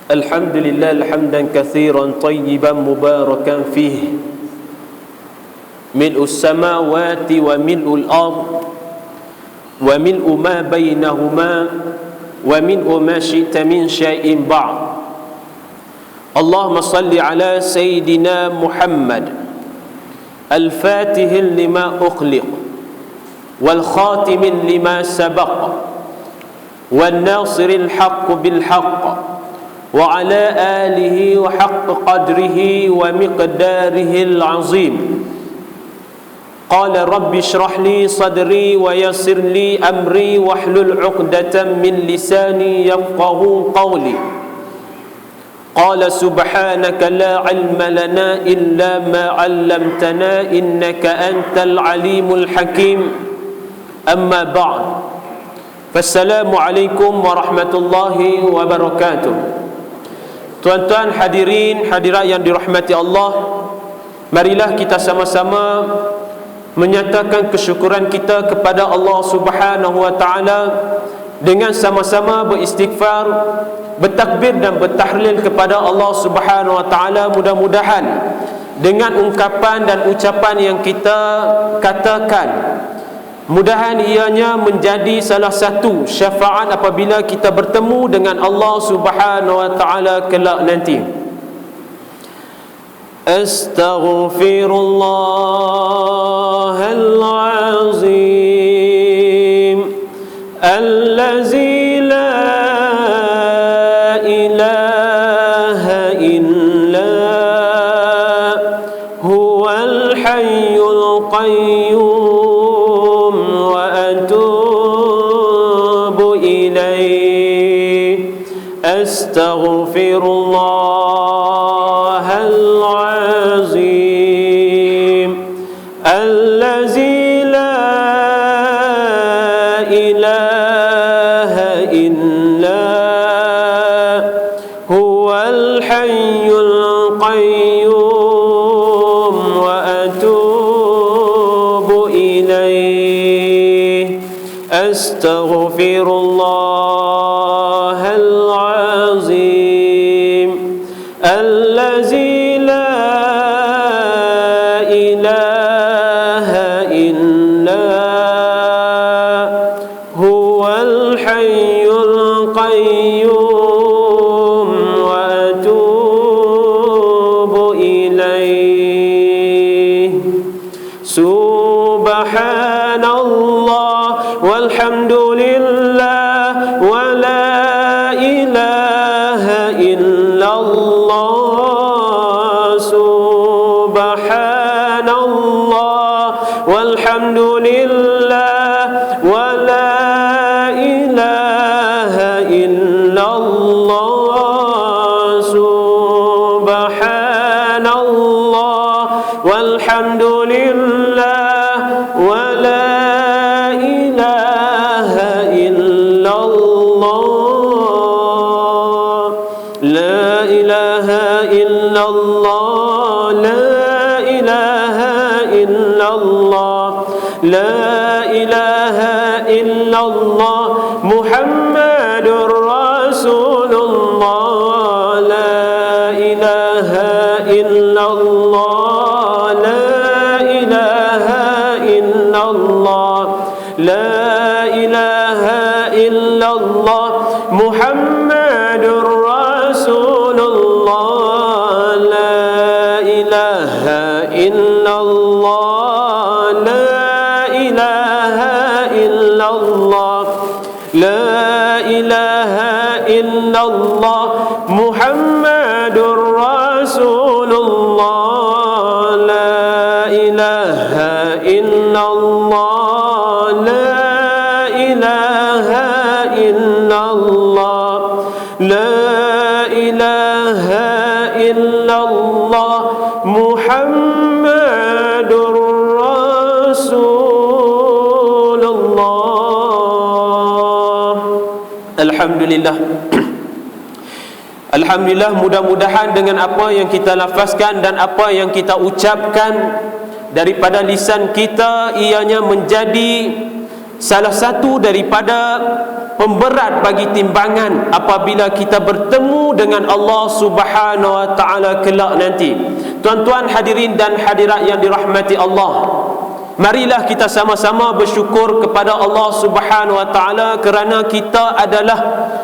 Alhamdulillah hamdan katsiran tayyiban mubarakan fihi mil'us samawati wa mil'ul ard wa mil'u ma bainahuma wa mil'u ma syi'ta min syai'in ba'd. Allahumma salli ala sayyidina Muhammad al-fatih lima ukhliq wal khatim lima sabaq wal nasiril haqq bil haqq wa ala alihi wa haqq qadrihi wa miqdarihil azim. Qala rabbi shrah li sadri wa yassir li amri wahlul 'uqdatam min lisani yafqahu qawli. Qala subhanaka la 'ilma lana illa ma 'allamtana innaka antal alimul hakim. Amma ba'd. Fassalamualaikum warahmatullahi wabarakatuh. Tuan-tuan hadirin hadirat yang dirahmati Allah, marilah kita sama-sama menyatakan kesyukuran kita kepada Allah Subhanahu wa taala dengan sama-sama beristighfar, bertakbir dan bertahlil kepada Allah Subhanahu wa taala. Mudah-mudahan dengan ungkapan dan ucapan yang kita katakan, mudahan ianya menjadi salah satu syafaat apabila kita bertemu dengan Allah Subhanahu wa taala kelak nanti. Astaghfirullahal azim allazi la ilaha illa huwal hayyul qayyum Astaghfirullahal azim allazi la ilaha illa huwal hayyul qayyum wa atubu ilaih. Astaghfirullahal الذي لا إله إلا هو الحي القيوم وأتوب إليه. سبحان الله والحمد لله ولا إله إلا الله. Subhanallah walhamdulillah wa la ilaha illallah. Subhanallah walhamdulillah wa la ilaha illallah. La ilaha illallah, la ilaha illallah, la ilaha illallah, Muhammadur Rasulullah. La ilaha illallah, la ilaha illallah, la ilaha illallah, Muhammadur Rasulullah. La ilaha illallah, la ilaha illallah, la ilaha illallah, Muhammadur Rasulullah. La ilaha illallah, la ilaha illallah, la ilaha illallah, Muhammadur Rasulullah. Alhamdulillah. Alhamdulillah, mudah-mudahan dengan apa yang kita lafazkan dan apa yang kita ucapkan daripada lisan kita, ianya menjadi salah satu daripada pemberat bagi timbangan apabila kita bertemu dengan Allah Subhanahu wa taala kelak nanti. Tuan-tuan hadirin dan hadirat yang dirahmati Allah, marilah kita sama-sama bersyukur kepada Allah Subhanahu wa taala kerana kita adalah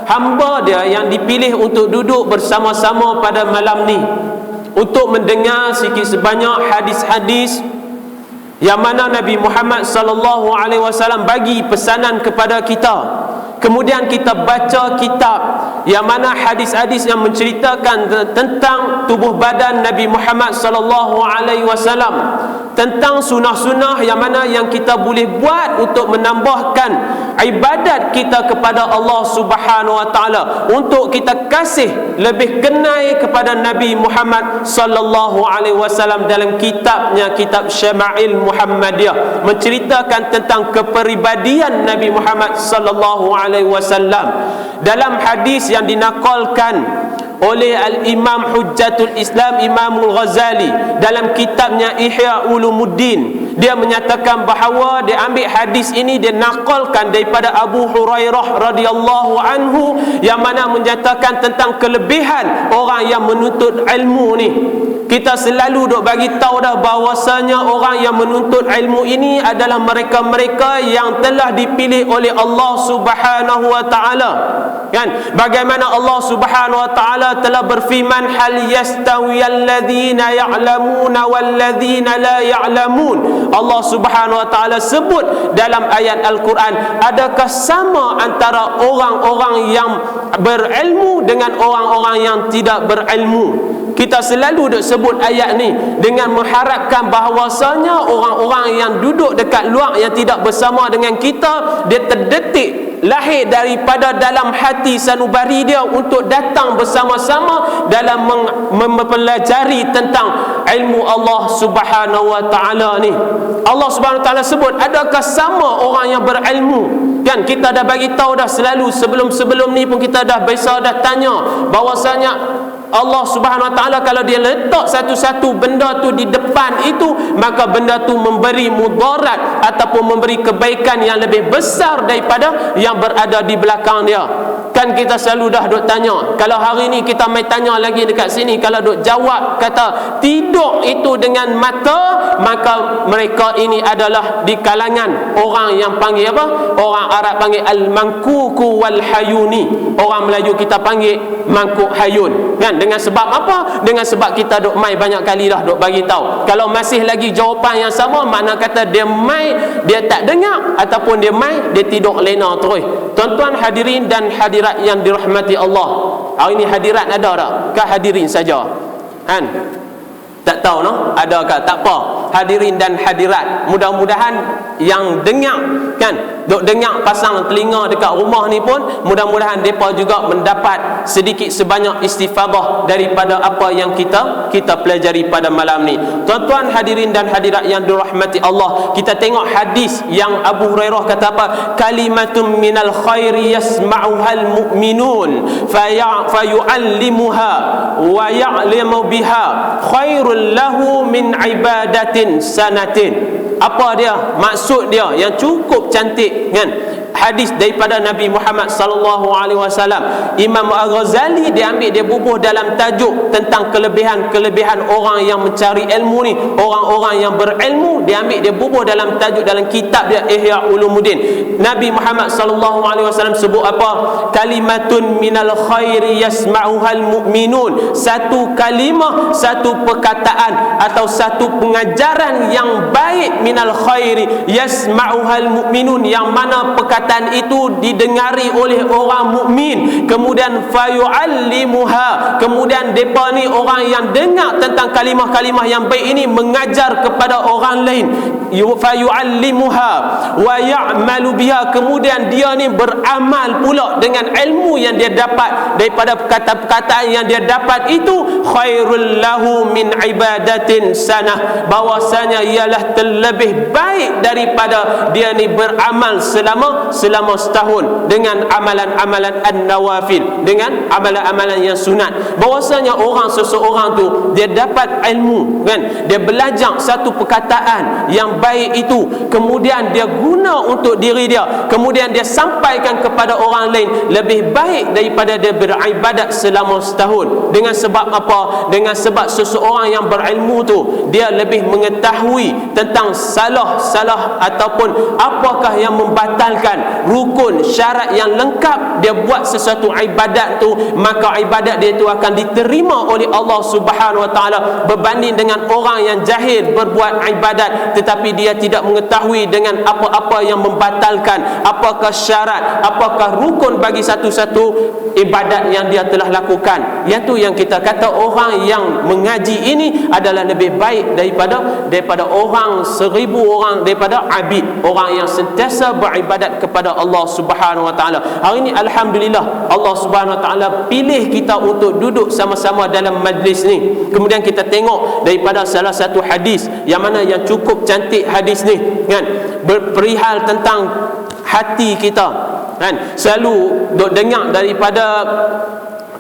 hamba Dia yang dipilih untuk duduk bersama-sama pada malam ni untuk mendengar sikit sebanyak hadis-hadis yang mana Nabi Muhammad sallallahu alaihi wasallam bagi pesanan kepada kita. Kemudian kita baca kitab yang mana hadis-hadis yang menceritakan tentang tubuh badan Nabi Muhammad sallallahu alaihi wasallam, tentang sunnah-sunnah yang mana yang kita boleh buat untuk menambahkan ibadat kita kepada Allah Subhanahu wa taala, untuk kita kasih lebih kenal kepada Nabi Muhammad sallallahu alaihi wasallam. Dalam kitabnya, kitab Syama'il Muhammadiyah, menceritakan tentang kepribadian Nabi Muhammad sallallahu alaihi wasallam. Dalam hadis yang dinakalkan oleh Al-Imam Hujjatul Islam Imamul Ghazali dalam kitabnya Ihya Ulumuddin, dia menyatakan bahawa dia ambil hadis ini, dia nakalkan daripada Abu Hurairah radhiyallahu anhu, yang mana menyatakan tentang kelebihan orang yang menuntut ilmu ni. Kita selalu duk bagi tahu dah bahawasanya orang yang menuntut ilmu ini adalah mereka-mereka yang telah dipilih oleh Allah Subhanahu wa taala. Kan? Bagaimana Allah Subhanahu wa taala telah berfirman, hal yastawiyal ladzina ya'lamuna wal ladzina la ya'lamun. Allah Subhanahu wa taala sebut dalam ayat Al-Quran, adakah sama antara orang-orang yang berilmu dengan orang-orang yang tidak berilmu? Kita selalu duk sebut ayat ni dengan mengharapkan bahawasanya orang-orang yang duduk dekat luar yang tidak bersama dengan kita, dia terdetik lahir daripada dalam hati sanubari dia untuk datang bersama-sama dalam mempelajari tentang ilmu Allah Subhanahu wa taala ni. Allah Subhanahu wa taala sebut, adakah sama orang yang berilmu? Kan kita dah bagi tahu dah selalu, sebelum ni pun kita dah biasa dah tanya bahawasanya Allah Subhanahu wa taala kalau dia letak satu-satu benda tu di depan itu, maka benda tu memberi mudarat ataupun memberi kebaikan yang lebih besar daripada yang berada di belakang dia. Kan kita selalu dah duk tanya, kalau hari ni kita mai tanya lagi dekat sini, kalau duk jawab kata tidur itu dengan mata, maka mereka ini adalah di kalangan orang yang panggil apa? Orang Arab panggil al-mankuku wal hayuni. Orang Melayu kita panggil mangkuk hayun. Kan? Dengan sebab apa? Dengan sebab kita duk mai banyak kali dah duk bagi tahu. Kalau masih lagi jawapan yang sama, makna kata dia mai dia tak dengar, ataupun dia mai dia tidur lena terus. Tuan-tuan hadirin dan hadirat yang dirahmati Allah, hari ni hadirat ada tak? Ke hadirin saja? Kan? Tak tahu no? Ada ke? Tak apa. Hadirin dan hadirat, mudah-mudahan yang dengar, kan, duk dengar pasang telinga dekat rumah ni pun, mudah-mudahan mereka juga mendapat sedikit sebanyak istifadah daripada apa yang kita pelajari pada malam ni. Tuan-tuan hadirin dan hadirat yang dirahmati Allah, kita tengok hadis yang Abu Hurairah kata apa? Kalimatun minal khairi yasma'uhal mu'minun fayu'allimuha wa ya'limu biha khairul lahu min ibadatin sanatin. Apa dia? Maksud dia yang cukup cantik, kan? Hadis daripada Nabi Muhammad sallallahu alaihi wasallam. Imam Al-Ghazali dia ambil, dia bubuh dalam tajuk tentang kelebihan-kelebihan orang yang mencari ilmu ni, orang-orang yang berilmu. Dia ambil, dia bubuh dalam tajuk dalam kitab dia Ihya Ulumuddin. Nabi Muhammad sallallahu alaihi wasallam sebut apa? Kalimatun minal khairi yasma'uhal mu'minun. Satu kalimah, satu perkataan atau satu pengajaran yang baik minal khairi yasma'uhal mu'minun, yang mana perkataan itu didengari oleh orang mukmin, kemudian fayu'allimuha, kemudian depa ni orang yang dengar tentang kalimah-kalimah yang baik ini mengajar kepada orang lain, fayu'allimuha wa ya'malu biha, kemudian dia ni beramal pula dengan ilmu yang dia dapat daripada perkataan-perkataan yang dia dapat itu, khairul lahu min ibadatin sanah, bahwasanya ialah terlebih baik daripada dia ni beramal selama selama setahun dengan amalan-amalan an-nawafil, dengan amalan-amalan yang sunat. Bahwasanya seseorang tu dia dapat ilmu, kan, dia belajar satu perkataan yang baik itu, kemudian dia guna untuk diri dia, kemudian dia sampaikan kepada orang lain, lebih baik daripada dia beribadat selama setahun. Dengan sebab apa? Dengan sebab seseorang yang berilmu tu dia lebih mengetahui tentang salah ataupun apakah yang membatalkan rukun syarat yang lengkap dia buat sesuatu ibadat tu, maka ibadat dia tu akan diterima oleh Allah Subhanahu Wa Taala, berbanding dengan orang yang jahil berbuat ibadat tetapi dia tidak mengetahui dengan apa-apa yang membatalkan, apakah syarat, apakah rukun bagi satu-satu ibadat yang dia telah lakukan. Iaitu yang kita kata orang yang mengaji ini adalah lebih baik daripada orang 1000 orang, daripada abid, orang yang sentiasa beribadat kepada Allah Subhanahu Wa Taala. Hari ini alhamdulillah Allah Subhanahu Wa Taala pilih kita untuk duduk sama-sama dalam majlis ni. Kemudian kita tengok daripada salah satu hadis yang mana yang cukup cantik hadis ni, kan, berperihal tentang hati kita, kan. Selalu duk dengar daripada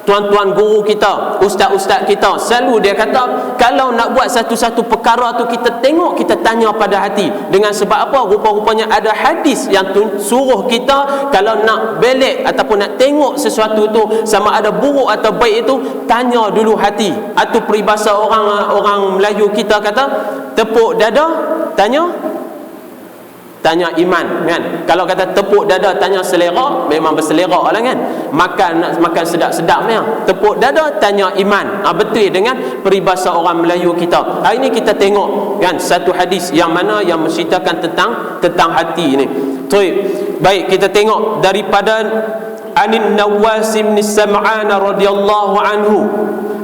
tuan-tuan guru kita, ustaz-ustaz kita, selalu dia kata kalau nak buat satu-satu perkara tu kita tengok, kita tanya pada hati. Dengan sebab apa? Rupa-rupanya ada hadis yang suruh kita kalau nak belik ataupun nak tengok sesuatu tu sama ada buruk atau baik itu, tanya dulu hati. Atau peribahasa orang Melayu kita kata, tepuk dada tanya iman, kan. Kalau kata tepuk dada tanya selera, memang berselera lah, kan. Nak makan sedap-sedap ni, tepuk dada tanya iman. Betul dengan peribahasa orang Melayu kita. Hari ini kita tengok, kan, satu hadis yang mana yang menceritakan tentang hati ni. Baik, kita tengok daripada Anin Nawas bin Sam'an radhiyallahu anhu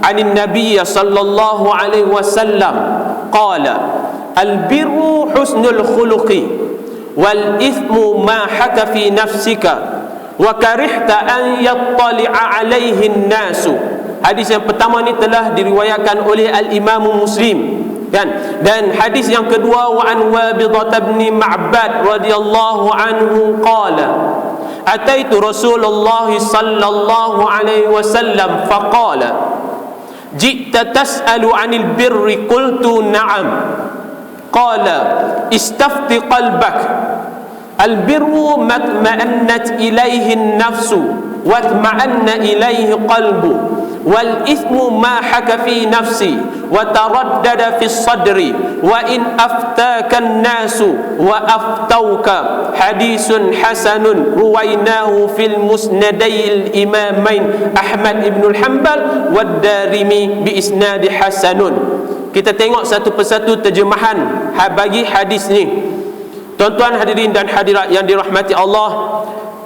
anin Nabiy sallallahu alaihi wasallam qala al-birru husnul khuluqi wal ithmu ma haka fi nafsika wa karihta an yattali'a alaihi an-nasu. Hadis yang pertama ni telah diriwayatkan oleh al-Imam Muslim, kan. Dan hadis yang kedua, wa an Wabidah bin Ma'bad radhiyallahu anhu qala ataitu Rasulullah sallallahu alaihi wasallam faqala ji'ta tas'alu 'anil birri qultu na'am qala istafti qalbak al-birru matma'annat ilayhi an-nafsu wa atma'anna ilayhi qalbu wal ithmu ma haka fi nafsi wa taraddada fi sadri wa in aftaka an-nasu wa aftauka. Hadisun hasanun ruwainahu fil musnadail imamain Ahmad ibn al-Hanbal wa Darimi bi isnad hasanun. Kita tengok satu persatu terjemahan bagi hadis ni. Tuan-tuan hadirin dan hadirat yang dirahmati Allah,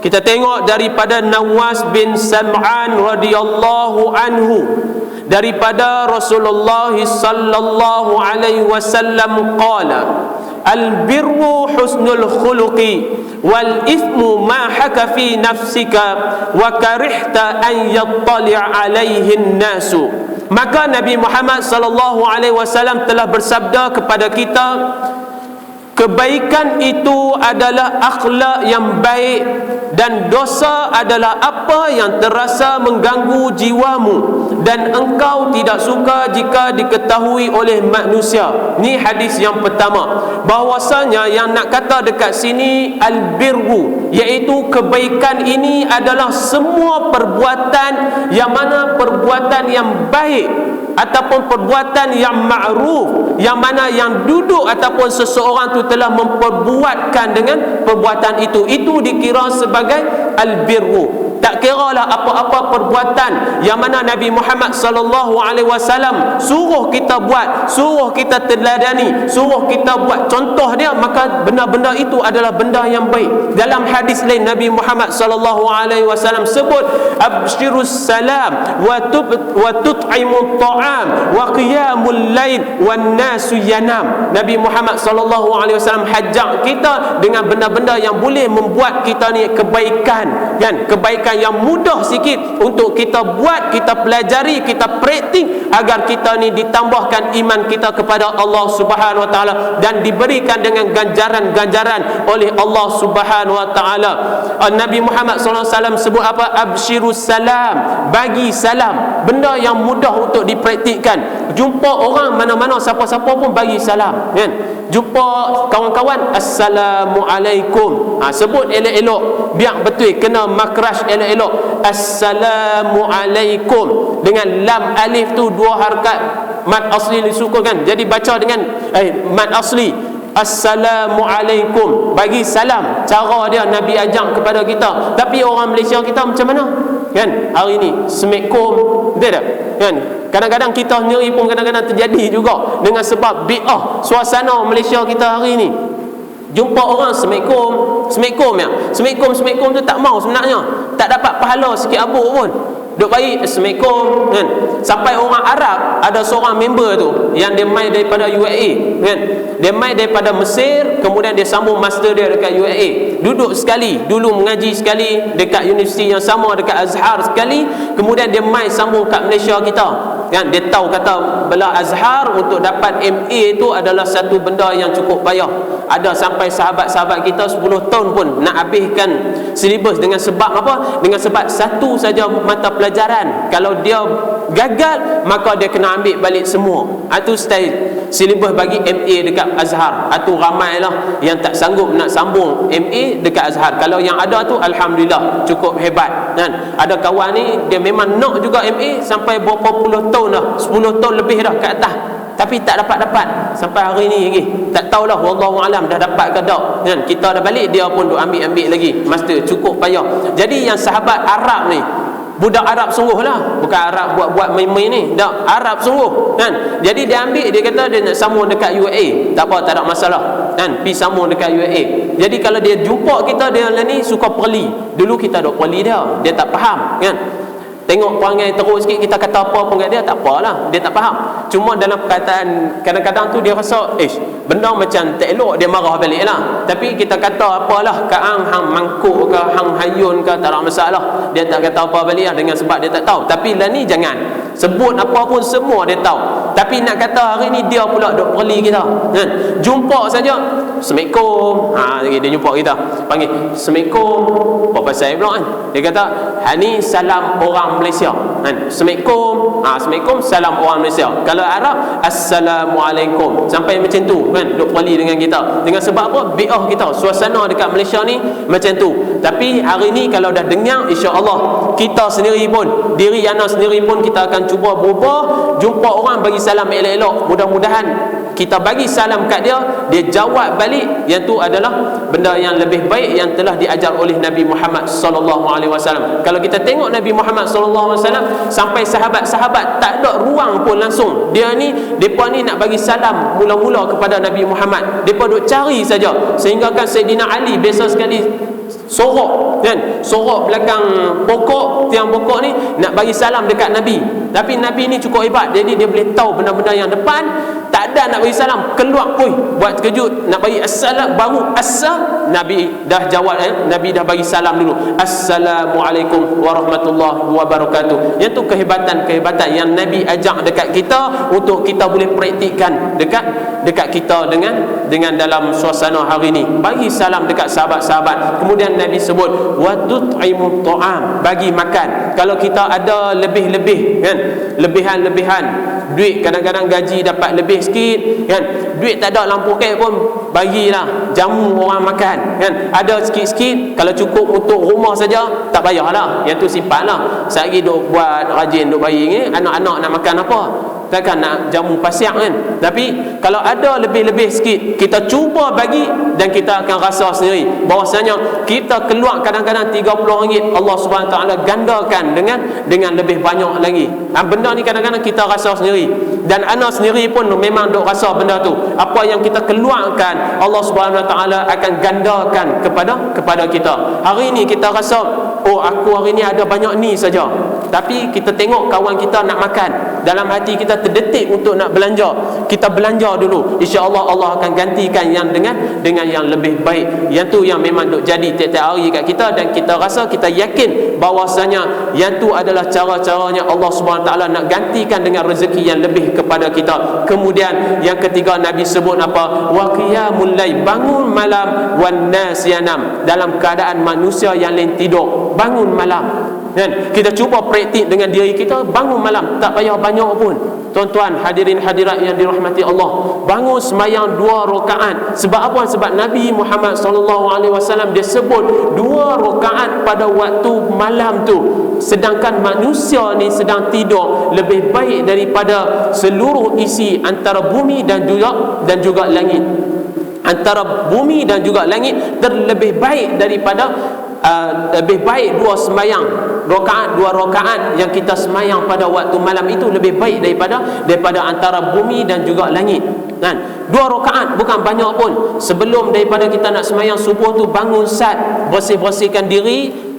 kita tengok daripada Nawas bin Sam'an radhiyallahu anhu, daripada Rasulullah sallallahu alaihi wasallam qala al-birru husnul khuluqi wal ithmu ma haka fi nafsika wa karihta an yattali'a alaihi an-nasu. Maka Nabi Muhammad sallallahu alaihi wasallam telah bersabda kepada kita, kebaikan itu adalah akhlak yang baik dan dosa adalah apa yang terasa mengganggu jiwamu dan engkau tidak suka jika diketahui oleh manusia. Ni hadis yang pertama, bahwasanya yang nak kata dekat sini al-birru, iaitu kebaikan ini adalah semua perbuatan yang mana perbuatan yang baik ataupun perbuatan yang ma'ruf, yang mana yang duduk ataupun seseorang tu telah memperbuatkan dengan perbuatan itu dikira sebagai al-birru. Tak kiralah apa-apa perbuatan yang mana Nabi Muhammad sallallahu alaihi wasallam suruh kita buat, suruh kita teladani, suruh kita buat contoh dia, maka benda-benda itu adalah benda yang baik. Dalam hadis lain Nabi Muhammad sallallahu alaihi wasallam sebut abshirus salam wa tut'imut ta'am wa qiyamul lail wan nasu yanam. Nabi Muhammad sallallahu alaihi wasallam hajak kita dengan benda-benda yang boleh membuat kita ni kebaikan, kan, kebaikan kebijakan yang mudah sikit untuk kita buat, kita pelajari, kita praktik agar kita ni ditambahkan iman kita kepada Allah Subhanahu wa taala dan diberikan dengan ganjaran-ganjaran oleh Allah Subhanahu wa taala. Nabi Muhammad sallallahu alaihi wasallam sebut apa? Absyirus salam, bagi salam, benda yang mudah untuk dipraktikkan. Jumpa orang mana-mana, siapa-siapa pun bagi salam, kan? Jumpa kawan-kawan, assalamualaikum, sebut elok-elok, biar betul kena makraj elok-elok, assalamualaikum, dengan lam alif tu dua harakat mad asli disukunkan, jadi baca dengan mad asli, assalamualaikum, bagi salam. Cara dia Nabi ajak kepada kita. Tapi orang Malaysia kita macam mana, kan? Hari ni Assalamualaikum, betul tak, kan? Kadang-kadang kita sendiri pun kadang-kadang terjadi juga dengan sebab bi'ah suasana Malaysia kita hari ni. Jumpa orang Assalamualaikum, Assalamualaikum ya. Assalamualaikum tu tak mau sebenarnya. Tak dapat pahala sikit abuk pun. Duk bagi Assalamualaikum, kan? Sampai orang Arab, ada seorang member tu yang dia mai daripada UAE, kan? Dia mai daripada Mesir, kemudian dia sambung master dia dekat UAE. Duduk sekali, dulu mengaji sekali dekat universiti yang sama, dekat Azhar sekali, kemudian dia mai sambung kat Malaysia kita, kan? Dia tahu kata bela Azhar untuk dapat MA itu adalah satu benda yang cukup payah. Ada sampai sahabat-sahabat kita 10 tahun pun nak habiskan silibus dengan sebab apa? Dengan sebab satu saja mata pelajaran. Kalau dia gagal, maka dia kena ambil balik semua. Itu style silibus bagi MA dekat Azhar. Itu ramailah yang tak sanggup nak sambung MA dekat Azhar. Kalau yang ada tu alhamdulillah cukup hebat, kan? Ada kawan ni dia memang nak juga MA sampai berapa puluh tahun dah, 10 tahun lebih dah ke atas, tapi tak dapat sampai hari ni lagi. Tak tahulah, wallahu alam dah dapat ke tak, kan? Kita dah balik, dia pun duk ambil lagi master, cukup payah. Jadi yang sahabat Arab ni, budak Arab sungguh lah, bukan Arab buat main-main ni, dah Arab sungguh, kan? Jadi dia ambil, dia kata dia nak sambung dekat UAE, tak apa, tak ada masalah, kan? Pergi sambung dekat UAE. Jadi kalau dia jumpa kita, dia ni suka perli. Dulu kita duk perli dia tak faham, kan? Tengok perangai teruk sikit, kita kata apa pun kat dia, tak apalah, dia tak faham. Cuma dalam perkataan kadang-kadang tu dia rasa benda macam tak elok, dia marah balik lah. Tapi kita kata apalah, kaang hang mangkuk ke, hang hayun ke, tak ada masalah. Dia tak kata apa balik lah, dengan sebab dia tak tahu. Tapi lah ni jangan sebut apa pun, semua dia tahu. Tapi nak kata hari ni dia pula duk perli kita, kan? Jumpa saja Assalamualaikum, dia jumpa kita, panggil Assalamualaikum, apa pasal pula, kan? Dia kata ni salam orang Malaysia, kan? Assalamualaikum, Assalamualaikum, salam orang Malaysia. Kalau Arab, Assalamualaikum. Sampai macam tu, kan? Duk perli dengan kita. Dengan sebab apa? Bi'ah kita, suasana dekat Malaysia ni macam tu. Tapi hari ni kalau dah dengar, insya-Allah kita sendiri pun, diri ana sendiri pun, kita akan cuba berubah. Jumpa orang bagi salam elok-elok, mudah-mudahan kita bagi salam kat dia, dia jawab balik. Yang tu adalah benda yang lebih baik yang telah diajar oleh Nabi Muhammad sallallahu alaihi wasallam. Kalau kita tengok Nabi Muhammad sallallahu alaihi wasallam, sampai sahabat-sahabat tak ada ruang pun langsung. Depa ni nak bagi salam mula-mula kepada Nabi Muhammad. Depa duk cari saja, sehingga kan Sayyidina Ali biasa sekali sorok, kan? Sorok belakang pokok, tiang pokok ni, nak bagi salam dekat Nabi. Tapi Nabi ni cukup hebat, jadi dia boleh tahu benda-benda yang depan. Tak ada nak bagi salam, keluar buat terkejut, nak bagi assalam, baru Nabi dah jawab, Nabi dah bagi salam dulu, Assalamualaikum warahmatullahi wabarakatuh. Yang tu kehebatan yang Nabi ajak dekat kita, untuk kita boleh praktikkan dekat kita dengan dalam suasana hari ni. Bagi salam dekat sahabat-sahabat. Kemudian Nabi sebut wa tut'imut ta'am, bagi makan. Kalau kita ada lebih-lebih, kan, lebihan duit, kadang-kadang gaji dapat lebih sikit, kan, duit tak ada lampu kek pun, bagilah jamu orang makan, kan. Ada sikit-sikit, kalau cukup untuk rumah saja tak payahlah, yang tu simpanlah. Sehari duk buat rajin, duk bagi ni, anak-anak nak makan apa, takkan nak jamu pasiak, kan. Tapi kalau ada lebih-lebih sikit, kita cuba bagi, dan kita akan rasa sendiri bahawasanya kita keluar kadang-kadang RM30, Allah SWT gandakan dengan lebih banyak lagi. Benda ni kadang-kadang kita rasa sendiri, dan anak sendiri pun memang duk rasa benda tu. Apa yang kita keluarkan, Allah SWT akan gandakan kepada kita. Hari ni kita rasa, aku hari ni ada banyak ni saja, tapi kita tengok kawan kita nak makan, dalam hati kita kita terdetik untuk nak belanja, kita belanja dulu, insya-Allah Allah akan gantikan yang dengan yang lebih baik. Yang tu yang memang duk jadi tiap-tiap hari kat kita, dan kita rasa, kita yakin bahawasanya yang tu adalah cara-caranya Allah Subhanahu taala nak gantikan dengan rezeki yang lebih kepada kita. Kemudian yang ketiga Nabi sebut apa? Wa qiyamul lail, bangun malam, wan nas yanam, dalam keadaan manusia yang lain tidur, bangun malam. Kan? Kita cuba praktik dengan diri kita, bangun malam, tak payah banyak pun. Tuan-tuan hadirin hadirat yang dirahmati Allah, bangun semayang 2 rakaat. Sebab apa? Sebab Nabi Muhammad SAW dia sebut 2 rakaat pada waktu malam tu, sedangkan manusia ni sedang tidur, lebih baik daripada seluruh isi antara bumi dan juga langit. Antara bumi dan juga langit terlebih baik daripada lebih baik 2 sembahyang rakaat, 2 rakaat yang kita sembahyang pada waktu malam itu lebih baik daripada antara bumi dan juga langit. Kan? 2 rakaat bukan banyak pun. Sebelum daripada kita nak sembahyang subuh tu, bangun sat, bersih-bersihkan diri.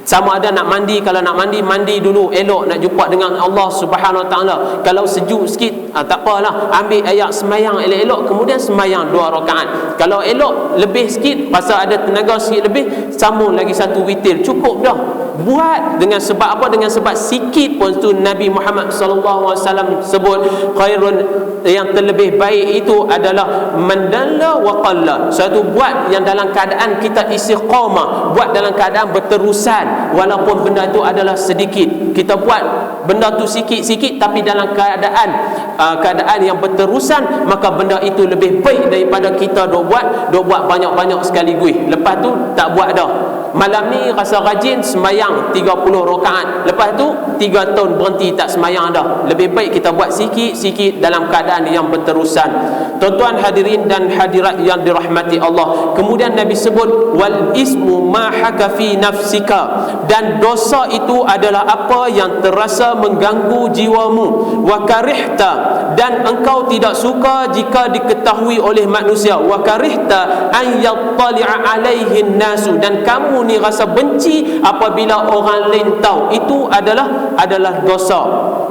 Sama ada nak mandi, kalau nak mandi dulu elok, nak jumpa dengan Allah Subhanahu Wa Taala. Kalau sejuk sikit, tak apalah, ambil ayat sembahyang elok-elok, kemudian sembahyang 2 rakaat. Kalau elok lebih sikit, pasal ada tenaga sikit lebih, sambung lagi 1 witir, cukup dah. Buat dengan sebab apa? Dengan sebab sikit pun tu Nabi Muhammad SAW sebut khairun, yang terlebih baik itu adalah mandalla wa qalla. Satu buat yang dalam keadaan kita istiqamah, buat dalam keadaan berterusan, walaupun benda itu adalah sedikit. Kita buat benda tu sikit-sikit tapi dalam keadaan yang berterusan, maka benda itu lebih baik daripada kita dok buat banyak-banyak sekaligus. Lepas tu tak buat dah. Malam ni rasa rajin sembahyang 30 rakaat, lepas tu 3 tahun berhenti tak sembahyang dah. Lebih baik kita buat sikit-sikit dalam keadaan yang berterusan. Tuan-tuan hadirin dan hadirat yang dirahmati Allah, kemudian Nabi sebut wal ismu ma haka fi nafsika, dan dosa itu adalah apa yang terasa mengganggu jiwamu. Wa karihta, dan engkau tidak suka jika diketahui oleh manusia. Wa karihta an yattali'a alaihin nasu, dan kamu ni rasa benci apabila orang lain tahu. Itu adalah dosa.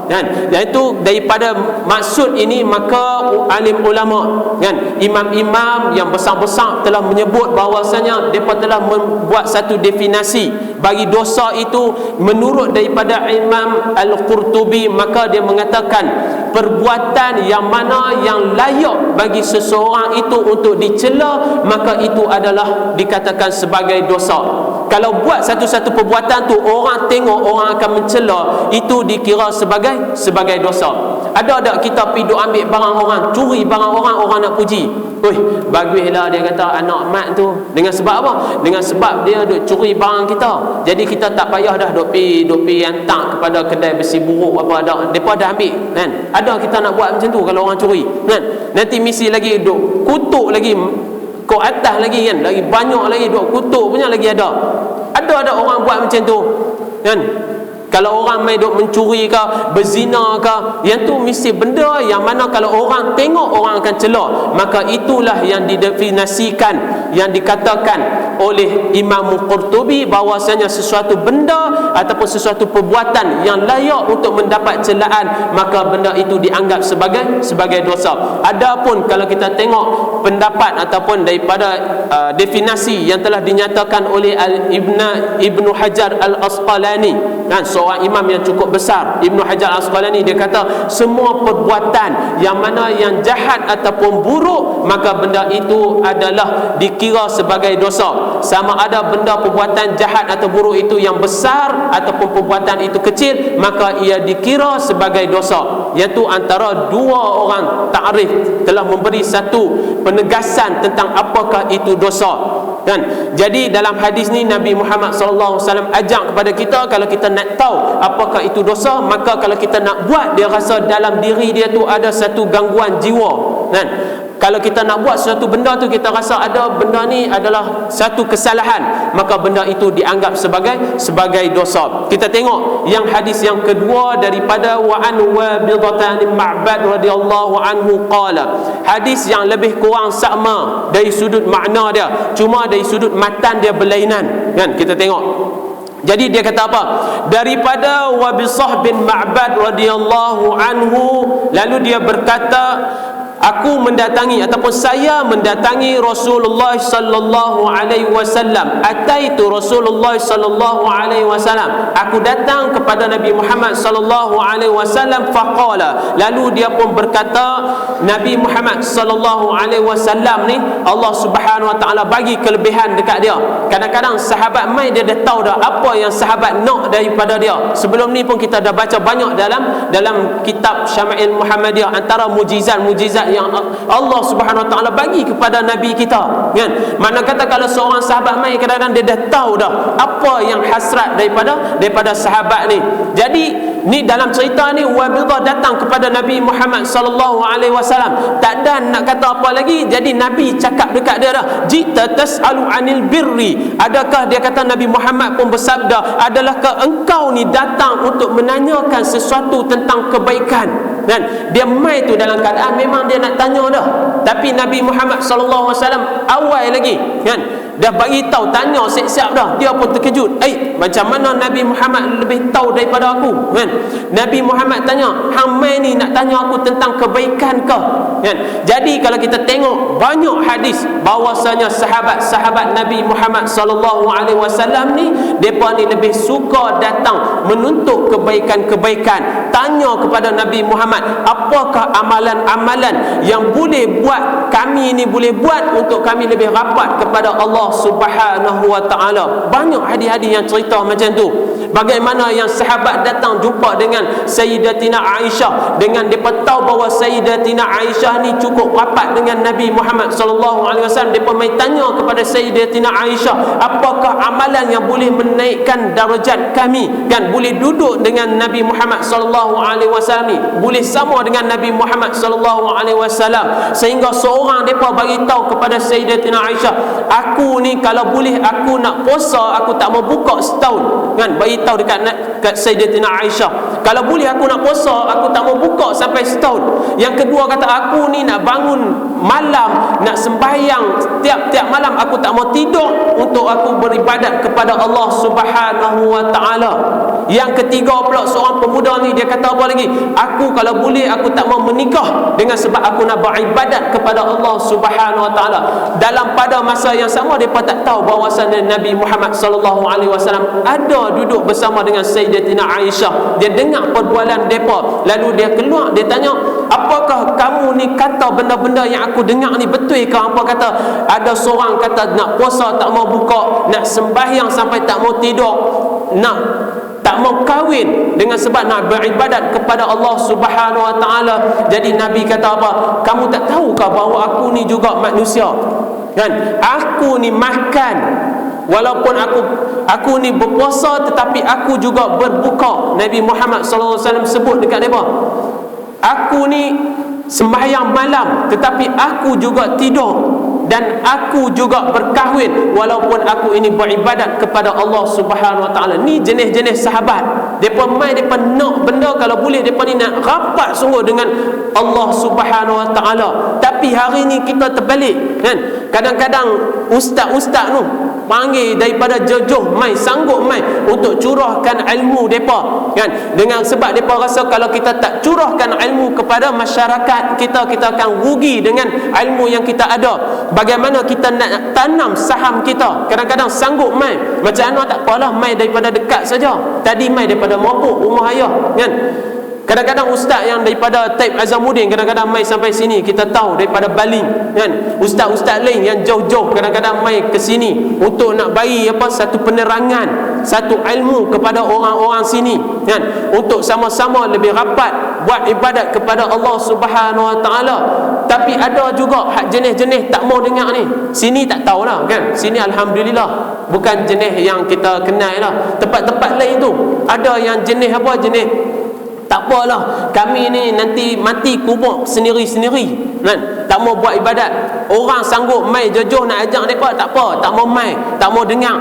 Kan? Iaitu daripada maksud ini, maka alim ulama, kan, imam-imam yang besar-besar telah menyebut bahawasanya mereka telah membuat satu definisi bagi dosa itu. Menurut daripada Imam Al-Qurtubi, maka dia mengatakan perbuatan yang mana yang layak bagi seseorang itu untuk dicela, maka itu adalah dikatakan sebagai dosa. Kalau buat satu-satu perbuatan tu orang tengok, orang akan mencela, itu dikira sebagai dosa. Ada tak kita pergi duk ambil barang orang, curi barang orang, orang nak puji, oi baguslah, dia kata anak mat tu. Dengan sebab apa? Dengan sebab dia duk curi barang kita, jadi kita tak payah dah duk pergi hantar kepada kedai besi buruk apa dah, depa dah ambil, kan? Ada kita nak buat macam tu kalau orang curi, kan? Nanti misi lagi duk kutuk lagi kau atas lagi, kan? Lagi banyak lagi duk kutuk punya lagi ada orang buat macam tu, kan? Kalau orang main duk mencuri ke, berzina ke, yang tu mesti benda yang mana kalau orang tengok orang akan celak. Maka itulah yang didefinisikan, yang dikatakan oleh Imam Qurtubi bahawasanya sesuatu benda ataupun sesuatu perbuatan yang layak untuk mendapat celaan, maka benda itu dianggap sebagai dosa. Adapun kalau kita tengok pendapat ataupun daripada definisi yang telah dinyatakan oleh Ibnu Hajar Al-Asqalani, kan, seorang imam yang cukup besar, Ibnu Hajar Al-Asqalani, dia kata semua perbuatan yang mana yang jahat ataupun buruk, maka benda itu adalah dikira sebagai dosa. Sama ada benda perbuatan jahat atau buruk itu yang besar ataupun perbuatan itu kecil, maka ia dikira sebagai dosa. Iaitu antara 2 orang ta'rif telah memberi satu penegasan tentang apakah itu dosa, kan? Jadi dalam hadis ni Nabi Muhammad SAW ajak kepada kita, kalau kita nak tahu apakah itu dosa, maka kalau kita nak buat, dia rasa dalam diri dia tu ada satu gangguan jiwa, kan? Kalau kita nak buat sesuatu benda tu, kita rasa ada benda ni adalah satu kesalahan, maka benda itu dianggap sebagai dosa. Kita tengok yang hadis yang kedua daripada wa an Wabidatan Ma'bad radhiyallahu anhu qala. Hadis yang lebih kurang sama dari sudut makna dia, cuma dari sudut matan dia berlainan, kan? Kita tengok Jadi dia kata apa? Daripada Wabisah bin Ma'bad radhiyallahu anhu, lalu dia berkata, aku mendatangi ataupun saya mendatangi Rasulullah sallallahu alaihi wasallam. Ataitu Rasulullah sallallahu alaihi wasallam. Aku datang kepada Nabi Muhammad sallallahu alaihi wasallam, faqala, lalu dia pun berkata, Nabi Muhammad sallallahu alaihi wasallam ni Allah Subhanahu wa taala bagi kelebihan dekat dia. Kadang-kadang sahabat mai dia dah tahu dah apa yang sahabat nak daripada dia. Sebelum ni pun kita dah baca banyak dalam kitab Syama'il Muhammadiyah, antara mujizat yang Allah Subhanahu wa taala bagi kepada nabi kita, kan? Mana kata kalau seorang sahabat mai, kadang-kadang dia dah tahu dah apa yang hasrat daripada sahabat ni. Jadi ni dalam cerita ni Wabidah datang kepada Nabi Muhammad sallallahu alaihi wasallam, tak ada nak kata apa lagi. Jadi Nabi cakap dekat dia dah, jita tas'alu anil birri. Adakah dia kata, Nabi Muhammad pun bersabda, adalahkah engkau ni datang untuk menanyakan sesuatu tentang kebaikan? Dan dia mai tu dalam keadaan memang dia nak tanya dah, tapi Nabi Muhammad sallallahu alaihi wasallam awal lagi, kan, dah bagi tahu, tanya siap-siap dah. Dia pun terkejut, macam mana Nabi Muhammad lebih tahu daripada aku, kan? Nabi Muhammad tanya, hang mai ni nak tanya aku tentang kebaikan ke, kan? Jadi kalau kita tengok banyak hadis bahwasanya sahabat-sahabat Nabi Muhammad sallallahu alaihi wasallam ni, depa ni lebih suka datang menuntut kebaikan-kebaikan, tanya kepada Nabi Muhammad, apakah amalan-amalan yang boleh buat kami ni boleh buat untuk kami lebih rapat kepada Allah Subhanahu wa taala. Banyak hadis-hadis yang cerita macam tu. Bagaimana yang sahabat datang jumpa dengan Sayyidatina Aisyah, dengan depa tahu bahawa Sayyidatina Aisyah ni cukup rapat dengan Nabi Muhammad sallallahu alaihi wasallam. Depa mai tanya kepada Sayyidatina Aisyah, apakah amalan yang boleh menaikkan darjat kami, kan, boleh duduk dengan Nabi Muhammad sallallahu alaihi wasallam ni, boleh sama dengan Nabi Muhammad sallallahu alaihi wasallam. Sehingga seorang depa bagi tahu kepada Sayyidatina Aisyah, aku ni kalau boleh aku nak puasa, aku tak mau buka setahun, kan, bagi tahu dekat Sayyidatina Aisyah, kalau boleh aku nak puasa, aku tak mau buka sampai setahun. Yang kedua kata, aku ni nak bangun malam, nak sembahyang tiap-tiap malam, aku tak mau tidur untuk aku beribadat kepada Allah Subhanahu wa taala. Yang ketiga pula, seorang pemuda ni dia kata apa lagi, aku kalau boleh aku tak mau menikah dengan sebab aku nak beribadat kepada Allah Subhanahu wa taala. Dalam pada masa yang sama, depa tak tahu bahawasanya Nabi Muhammad sallallahu alaihi wasallam ada duduk bersama dengan Sayyidatina Aisyah. Dia dengar perbualan depa, lalu dia keluar, dia tanya, apakah kamu ni kata benda-benda yang aku dengar ni betul ke? Apa kata ada seorang kata nak puasa tak mau buka, nak sembahyang sampai tak mau tidur, nak tak mau kahwin dengan sebab nak beribadat kepada Allah Subhanahu wa taala. Jadi Nabi kata apa? Kamu tak tahukah bahawa aku ni juga manusia, kan? Aku ni makan, walaupun aku ni berpuasa, tetapi aku juga berbuka. Nabi Muhammad sallallahu alaihi wasallam sebut dekat depa, aku ni sembahyang malam, tetapi aku juga tidur, dan aku juga berkahwin walaupun aku ini beribadat kepada Allah Subhanahu wa taala. Ni jenis-jenis sahabat. Depa mai, depa nak benda kalau boleh depa ni nak rapat sungguh dengan Allah Subhanahu wa taala. Tapi hari ni kita terbalik, kan? Kadang-kadang ustaz-ustaz tu panggil daripada jauh-jauh mai, sanggup mai untuk curahkan ilmu depa, kan? Dengan sebab depa rasa kalau kita tak curahkan ilmu kepada masyarakat kita akan rugi dengan ilmu yang kita ada. Bagaimana kita nak tanam saham kita? Kadang-kadang sanggup mai, macam mana tak apalah, mai daripada dekat saja. Tadi mai daripada Mabuk, rumah ayah, kan? Kadang-kadang ustaz yang daripada Taib Azamuddin kadang-kadang mai sampai sini, kita tahu daripada Baling, kan? Ustaz-ustaz lain yang jauh-jauh kadang-kadang mai ke sini untuk nak bagi satu penerangan, satu ilmu kepada orang-orang sini, kan? Untuk sama-sama lebih rapat buat ibadat kepada Allah Subhanahu wa taala. Tapi ada juga hak jenis-jenis tak mau dengar ni. Sini tak tahulah, kan? Sini alhamdulillah bukan jenis yang kita kenal lah. Tempat-tempat lain tu ada yang jenis jenis tak apalah, kami ni nanti mati kubur sendiri-sendiri, kan? Tak mau buat ibadat. Orang sanggup mai jauh-jauh nak ajak mereka, tak apa, tak mau mai, tak mau dengar.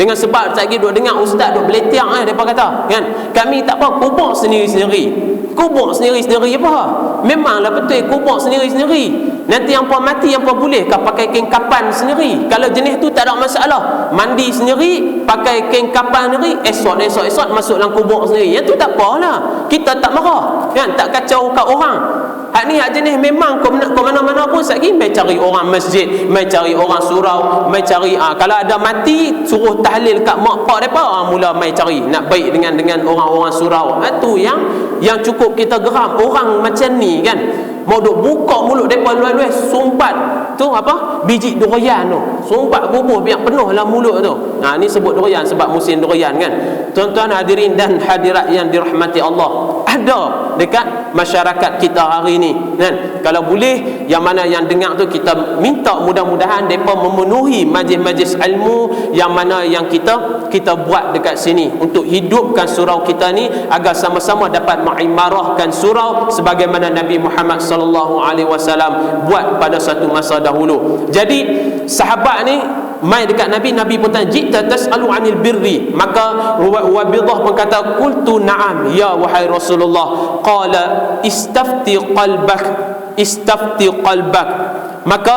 Dengan sebab tak lagi duk dengar ustaz duk beletiang, mereka kata, kan? Kami tak apa, kubur sendiri-sendiri. Kubur sendiri-sendiri apa? Memanglah betul kubur sendiri-sendiri, Nanti yang puan mati, yang puan boleh kah pakai kain kapan sendiri? Kalau jenis tu tak ada masalah. Mandi sendiri, pakai kain kapan sendiri, esok masuk dalam kubur sendiri. Yang tu tak apalah. Kita tak marah, kan? Tak kacau kat orang. Hak ni hak jenis memang kau mana-mana pun satgi mai cari orang masjid, mai cari orang surau, mai cari kalau ada mati suruh tahlil kat mak pak depa, mula mai cari nak baik dengan orang-orang surau. Tu yang cukup kita geram. Orang macam ni kan, mau duk buka mulut depa luai-luai sumbat tu apa? Biji durian tu. Sumbat bubuh biar penuh lah mulut tu. Ni sebut durian sebab musim durian kan. Tuan-tuan hadirin dan hadirat yang dirahmati Allah, ada dekat masyarakat kita hari ni kan. Kalau boleh, yang mana yang dengar tu kita minta mudah-mudahan depa memenuhi majlis-majlis ilmu yang mana yang kita buat dekat sini untuk hidupkan surau kita ni agar sama-sama dapat mengimarahkan surau sebagaimana Nabi Muhammad sallallahu alaihi wasallam buat pada satu masa dahulu. Jadi sahabat ni mai dekat Nabi pun tanya, "Jita tas'alu 'anil birri?" Maka Wabidah pun kata, "Qultu na'am ya wahai Rasulullah." Qala istafti qalbak. Maka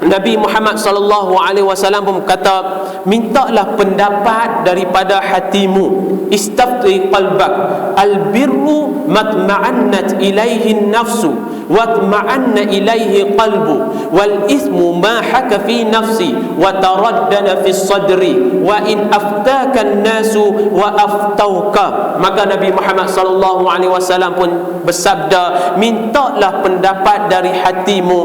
Nabi Muhammad sallallahu alaihi wasallam pun kata, mintalah pendapat daripada hatimu. Istafti qalbak. Al-birru matma'annat ilaihi nafsu wa tma'anna ilaihi qalbu wal ismu ma haka fi nafsi wa taraddana fi sadri wa in aftaka an-nasu wa aftauka. Maka Nabi Muhammad sallallahu alaihi wasallam pun bersabda, mintalah pendapat dari hatimu.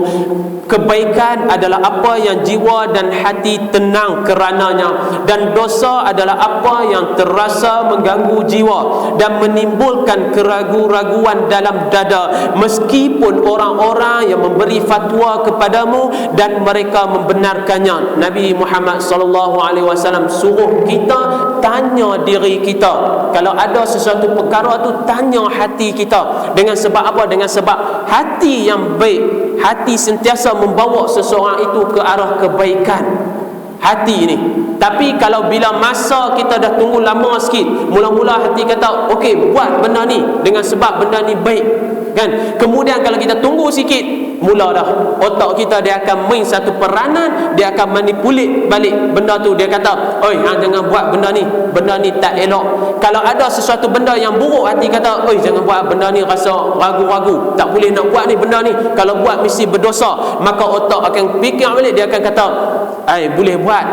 Kebaikan adalah apa yang jiwa dan hati tenang kerananya, dan dosa adalah apa yang terasa mengganggu jiwa dan menimbulkan keraguan-raguan dalam dada, meskipun orang-orang yang memberi fatwa kepadamu dan mereka membenarkannya. Nabi Muhammad sallallahu alaihi wasallam suruh kita tanya diri kita. Kalau ada sesuatu perkara tu, tanya hati kita. Dengan sebab apa? Dengan sebab hati yang baik, hati sentiasa membawa seseorang itu ke arah kebaikan. Hati ni. Tapi kalau bila masa kita dah tunggu lama sikit, mula-mula hati kata okey, buat benda ni dengan sebab benda ni baik kan. Kemudian kalau kita tunggu sikit, mula dah otak kita dia akan main satu peranan, dia akan manipulit balik benda tu. Dia kata, oi, jangan buat benda ni tak elok. Kalau ada sesuatu benda yang buruk, hati kata, oi, jangan buat benda ni, rasa ragu-ragu, tak boleh nak buat ni benda ni, kalau buat mesti berdosa. Maka otak akan fikir balik, dia akan kata, boleh buat.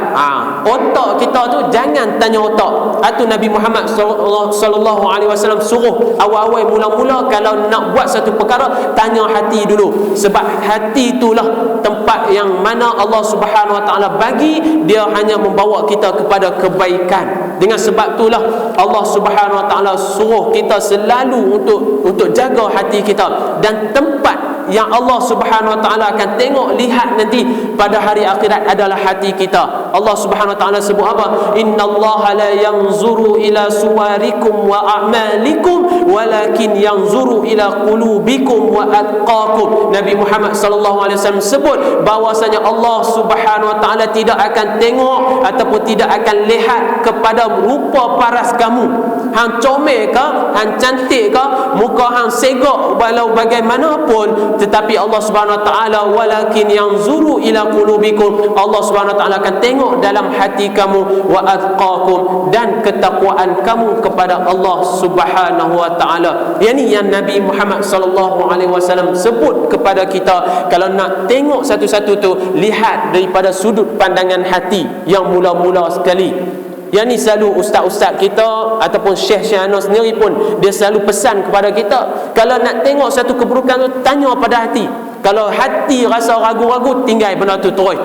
Otak kita tu jangan tanya otak. Itu Nabi Muhammad sallallahu alaihi wasallam suruh awal-awal mula-mula kalau nak buat satu perkara, tanya hati dulu. Sebab hati itulah tempat yang mana Allah Subhanahu wa taala bagi, dia hanya membawa kita kepada kebaikan. Dengan sebab itulah Allah Subhanahu wa taala suruh kita selalu untuk jaga hati kita. Dan tempat yang Allah Subhanahu wa taala akan tengok, lihat nanti pada hari akhirat adalah hati kita. Allah Subhanahu wa taala sebut apa? Innallaha la yanzuru ila suwarikum wa a'malikum walakin yanzuru ila qulubikum wa atqakum. Nabi Muhammad sallallahu alaihi wasallam sebut bahwasanya Allah Subhanahu wa taala tidak akan tengok ataupun tidak akan lihat kepada rupa paras kamu. Hang comel ke, hang cantik ke, muka hang segak walau bagaimanapun, tetapi Allah Subhanahu wa taala walakin yanzuru ila qulubikum. Allah Subhanahu wa taala akan tengok dalam hati kamu, wa atqakum, dan ketakwaan kamu kepada Allah Subhanahu wa taala. Yang Nabi Muhammad sallallahu alaihi wasallam sebut kepada kita, kalau nak tengok satu-satu tu, lihat daripada sudut pandangan hati yang mula-mula sekali. Yang ni selalu ustaz-ustaz kita ataupun syekh-syekh anak sendiri pun dia selalu pesan kepada kita, kalau nak tengok satu keburukan tu, tanya pada hati. Kalau hati rasa ragu-ragu, tinggal benda tu terus.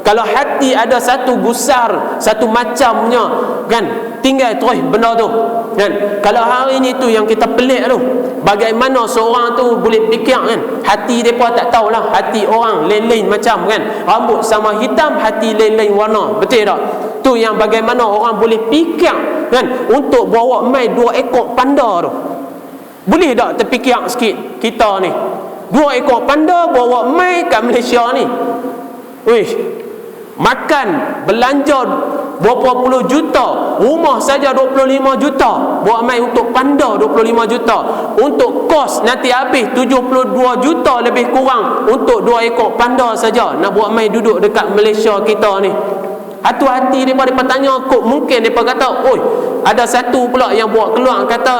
Kalau hati ada satu gusar, satu macamnya kan, tinggal terus benda tu kan. Kalau hari ni tu yang kita pelik tu, bagaimana seorang tu boleh fikir kan. Hati mereka tak tahulah, hati orang lain-lain macam kan. Rambut sama hitam, hati lain-lain warna. Betul tak? Tu yang bagaimana orang boleh fikir kan, untuk bawa mai 2 ekor panda tu. Boleh tak terfikir sikit kita ni, 2 ekor panda bawa mai kat Malaysia ni. Wih, makan, belanja berapa puluh juta, rumah saja 25 juta, buat mai untuk panda 25 juta, untuk kos nanti habis 72 juta lebih kurang untuk 2 ekor panda saja, nak buat mai duduk dekat Malaysia kita ni. Hati-hati mereka tanya, kok mungkin mereka kata, oi, ada satu pula yang buat keluar kata,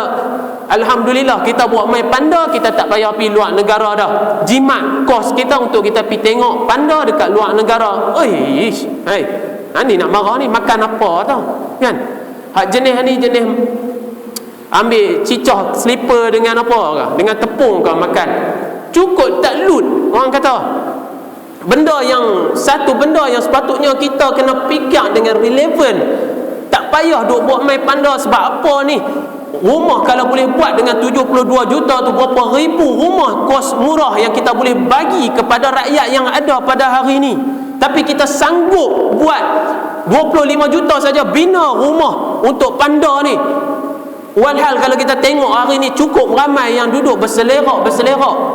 alhamdulillah kita buat mai panda, kita tak payah pergi luar negara dah. Jimat kos kita untuk kita pergi tengok panda dekat luar negara. Oi, hai. Ni nak marah ni makan apa tau? Kan? Hak jenis ni jenis ambil cicah slipper dengan apa ke? Dengan tepung ke makan. Cukup tak lut orang kata. Benda yang satu benda yang sepatutnya kita kena fikir dengan relevan. Tak payah duk buat mai panda sebab apa ni? Rumah kalau boleh buat dengan 72 juta tu, berapa ribu rumah kos murah yang kita boleh bagi kepada rakyat yang ada pada hari ni. Tapi kita sanggup buat 25 juta saja bina rumah untuk panda ni. Walhal kalau kita tengok hari ni cukup ramai yang duduk berselerak,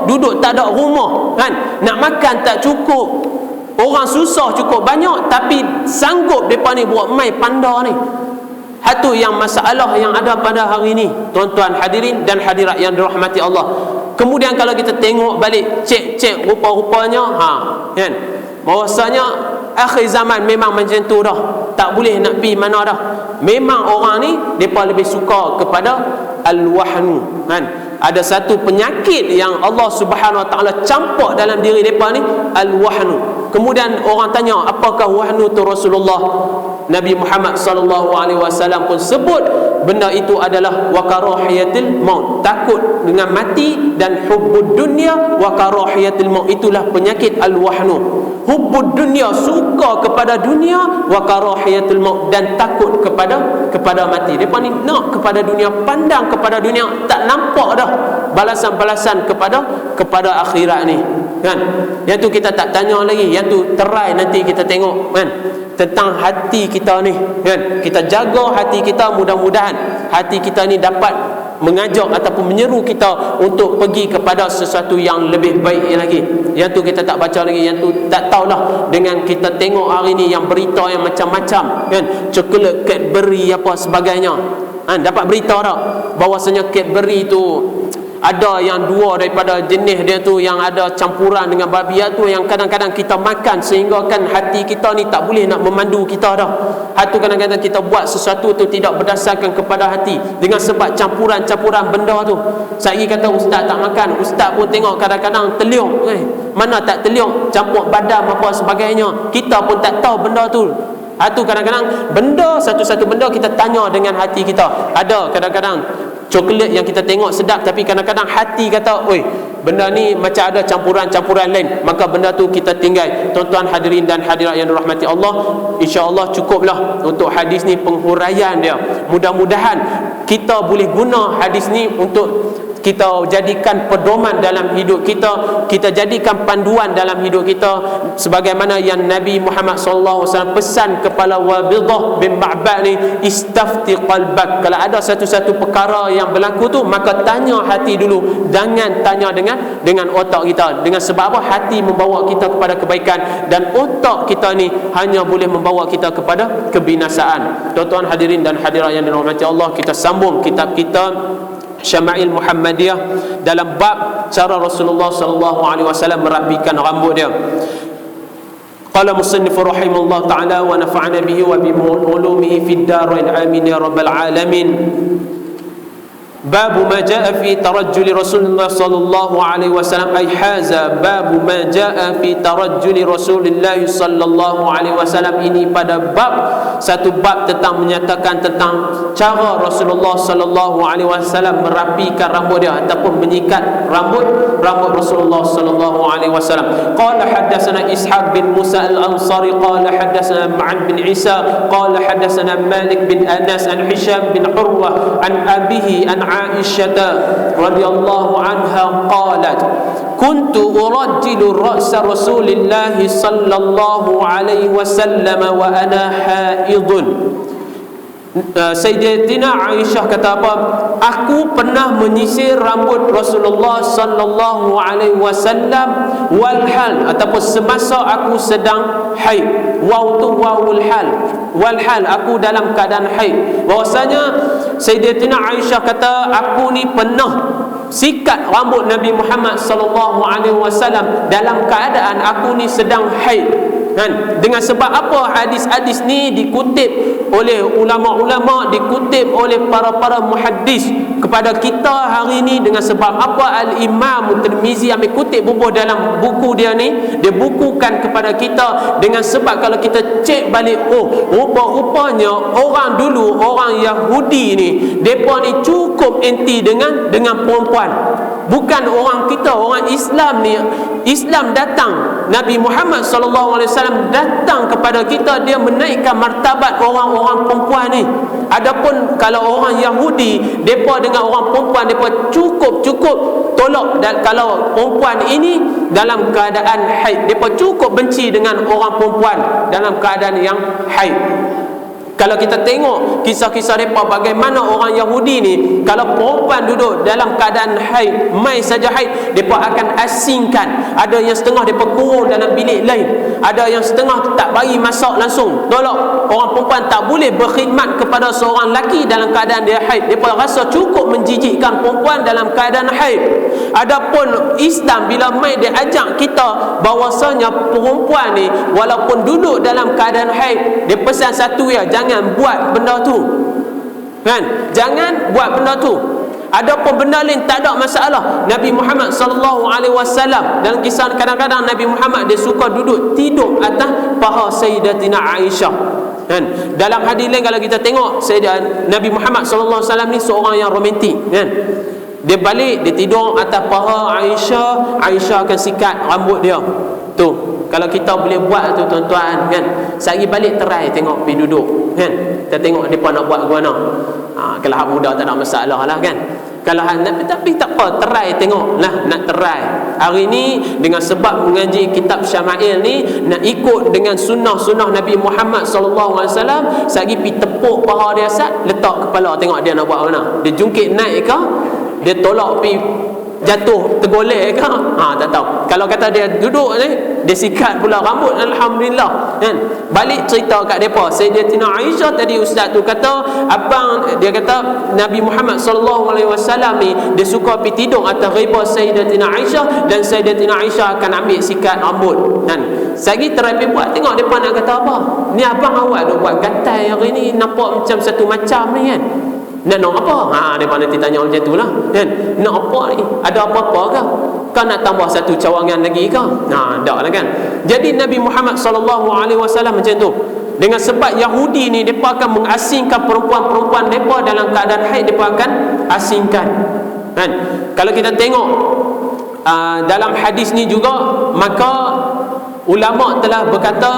duduk tak ada rumah kan, nak makan tak cukup, orang susah cukup banyak, tapi sanggup depa ni buat mai panda ni. Satu yang masalah yang ada pada hari ni, tuan-tuan hadirin dan hadirat yang dirahmati Allah. Kemudian kalau kita tengok balik, cek rupa-rupanya kan, bahwasanya akhir zaman memang macam tu dah. Tak boleh nak pergi mana dah. Memang orang ni depa lebih suka kepada al-wahnu kan. Ada satu penyakit yang Allah Subhanahu Wa Taala campak dalam diri depa ni, al-wahnu. Kemudian orang tanya, apakah wahnu tu Rasulullah? Nabi Muhammad sallallahu alaihi wasallam pun sebut benda itu adalah wa karahiyatul maut, takut dengan mati, dan hubbud dunya wa karahiyatul maut, itulah penyakit al-wahnu. Hubbud dunya, suka kepada dunia, wa karahiyatul maut, dan takut kepada mati. Depa ni nak kepada dunia, pandang kepada dunia, tak nampak dah balasan-balasan kepada akhirat ni kan. Yang tu kita tak tanya lagi, yang tu terai nanti kita tengok kan, tentang hati kita ni kan. Kita jaga hati kita, mudah-mudahan hati kita ni dapat mengajak ataupun menyeru kita untuk pergi kepada sesuatu yang lebih baik lagi. Yang tu kita tak baca lagi, yang tu tak tahulah. Dengan kita tengok hari ni yang berita yang macam-macam kan, coklat Cadbury apa sebagainya kan, dapat berita tak bahawasanya Cadbury tu ada yang dua daripada jenis dia tu yang ada campuran dengan babi tu, yang kadang-kadang kita makan sehingga kan hati kita ni tak boleh nak memandu kita dah. Hatu kadang-kadang kita buat sesuatu tu tidak berdasarkan kepada hati, dengan sebab campuran-campuran benda tu. Saya kata ustaz tak makan, ustaz pun tengok kadang-kadang teliung mana tak teliung, campur badam apa sebagainya, kita pun tak tahu benda tu. Hatu kadang-kadang benda, satu-satu benda kita tanya dengan hati kita. Ada kadang-kadang coklat yang kita tengok sedap, tapi kadang-kadang hati kata, oi, benda ni macam ada campuran-campuran lain, maka benda tu kita tinggal. Tuan-tuan hadirin dan hadirat yang dirahmati Allah, insya-Allah cukuplah untuk hadis ni penghuraian dia. Mudah-mudahan kita boleh guna hadis ni untuk kita jadikan pedoman dalam hidup kita, kita jadikan panduan dalam hidup kita, sebagaimana yang Nabi Muhammad sallallahu alaihi wasallam pesan kepada Wabidah bin Ma'bad ni, istafti qalbak. Kalau ada satu-satu perkara yang berlaku tu, maka tanya hati dulu, jangan tanya dengan otak kita. Dengan sebab apa? Hati membawa kita kepada kebaikan, dan otak kita ni hanya boleh membawa kita kepada kebinasaan. Tuan-tuan hadirin dan hadirat yang dirahmati Allah, kita sambung kitab kita Syama'il Muhammadiyah dalam bab cara Rasulullah sallallahu alaihi wasallam merapikan rambut dia. Qala musannif rahimahullah ta'ala wa nafa'ana bihi wa bi ulumihi fid darain amin ya rabbal alamin. باب ما جاء في ترجل رسول الله صلى الله عليه وسلم أي هذا باب ما جاء في ترجل رسول الله صلى الله عليه وسلم. Ini pada bab, satu bab tentang menyatakan tentang cara Rasulullah sallallahu alaihi wasallam merapikan rambut dia ataupun menyikat rambut Rasulullah sallallahu alaihi wasallam. Qala hadatsana Ishaq bin Musa al-Ansari qala hadatsana Ma'an bin Isa qala hadatsana Malik bin Anas an Hisham bin Urwah an abihi an عائشة رضي الله عنها قالت كنت أرجل رأس رسول الله صلى الله عليه وسلم وأنا حائض. Sayyidatina Aisyah kata apa? Aku pernah menyisir rambut Rasulullah sallallahu alaihi wasallam wal hal, ataupun semasa aku sedang haid. Waw tu wawul hal, wal hal, aku dalam keadaan haid. Bahwasanya Sayyidatina Aisyah kata aku ni pernah sikat rambut Nabi Muhammad sallallahu alaihi wasallam dalam keadaan aku ni sedang haid. Kan? Dengan sebab apa hadis-hadis ni dikutip oleh ulama-ulama, dikutip oleh para muhaddis kepada kita hari ni? Dengan sebab apa? Al-Imam Tirmizi ambil kutip bubuh dalam buku dia ni, dia bukukan kepada kita dengan sebab kalau kita cek balik, oh rupa-rupanya orang dulu, orang Yahudi ni, mereka ni cukup anti dengan perempuan. Bukan orang kita, orang Islam ni. Islam datang, Nabi Muhammad SAW datang kepada kita, dia menaikkan martabat orang-orang perempuan ni. Adapun kalau orang Yahudi, mereka dengan orang perempuan, mereka cukup tolak. Dan kalau perempuan ini dalam keadaan haid, mereka cukup benci dengan orang perempuan dalam keadaan yang haid. Kalau kita tengok kisah-kisah mereka, bagaimana orang Yahudi ni, kalau perempuan duduk dalam keadaan haid, mai saja haid, mereka akan asingkan. Ada yang setengah mereka kurung dalam bilik lain, ada yang setengah tak bagi masak langsung, tolak. Orang perempuan tak boleh berkhidmat kepada seorang lelaki dalam keadaan dia haid. Mereka rasa cukup menjijikkan perempuan dalam keadaan haid. Adapun Islam bila mai dia ajak kita bahawasanya perempuan ni walaupun duduk dalam keadaan haid, dia pesan satu ya, jangan buat benda tu. Kan? Jangan buat benda tu. Adapun benda lain tak ada masalah. Nabi Muhammad sallallahu alaihi wasallam dalam kisah, kadang-kadang Nabi Muhammad dia suka duduk tidur atas paha Sayyidatina Aisyah. Kan? Dalam hadis lain kalau kita tengok, Nabi Muhammad sallallahu alaihi wasallam ni seorang yang romantik, kan? Dia balik, dia tidur atas paha Aisyah, Aisyah akan sikat rambut dia. Tu, kalau kita boleh buat tu tuan-tuan, kan? Sehari balik try tengok pergi duduk, kan? Kita tengok depa nak buat ke mana. Kalau hak muda tak ada masalah lah, kan? Kalau hak nak, tapi tak apa, try tengok lah, nak try. Hari ni dengan sebab mengaji kitab Syama'il ni, nak ikut dengan sunnah-sunnah Nabi Muhammad sallallahu alaihi wasallam, sehari pergi tepuk paha dia sat, letak kepala, tengok dia nak buat mana. Dia jungkit naik ke? Dia tolak pergi jatuh tergolek ke? Tak tahu. Kalau kata dia duduk ni, dia sikat pula rambut, alhamdulillah, kan? Balik cerita kat depa, Sayyidatina Aisyah tadi ustaz tu kata, abang dia kata Nabi Muhammad sallallahu alaihi wasallam ni dia suka pergi tidur atas riba Sayyidatina Aisyah, dan Sayyidatina Aisyah akan ambil sikat rambut, kan? Sagi terapi buat, tengok depa nak kata apa. Ni abang awak duk buat gatai hari ni, nampak macam satu macam ni, kan? Nak apa? Mereka nanti tanya macam tu lah, kan? Nak apa ni? Ada apa-apa ke? Kau nak tambah satu cawangan lagi ke? Tak lah, kan? Jadi Nabi Muhammad SAW macam tu. Dengan sebab Yahudi ni, mereka akan mengasingkan perempuan-perempuan mereka dalam keadaan haid, mereka akan asingkan, kan? Kalau kita tengok dalam hadis ni juga, maka ulama telah berkata,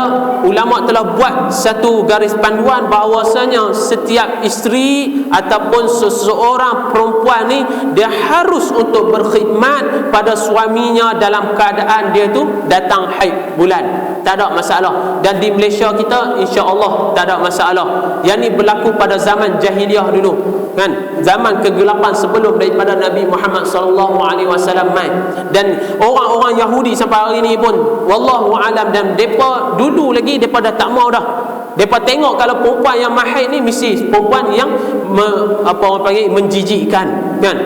ulama telah buat satu garis panduan bahawasanya setiap isteri ataupun seseorang perempuan ni, dia harus untuk berkhidmat pada suaminya dalam keadaan dia tu datang haid bulan. Tak ada masalah. Dan di Malaysia kita insya-Allah tak ada masalah. Yang ni berlaku pada zaman jahiliah dulu, kan? Zaman kegelapan sebelum daripada Nabi Muhammad sallallahu alaihi wasallam mai. Dan orang-orang Yahudi sampai hari ni pun wallahu alam, dan depa dulu lagi depa dah tak mau dah. Depa tengok kalau perempuan yang mahid ni mesti perempuan yang apa orang panggil menjijikkan, kan?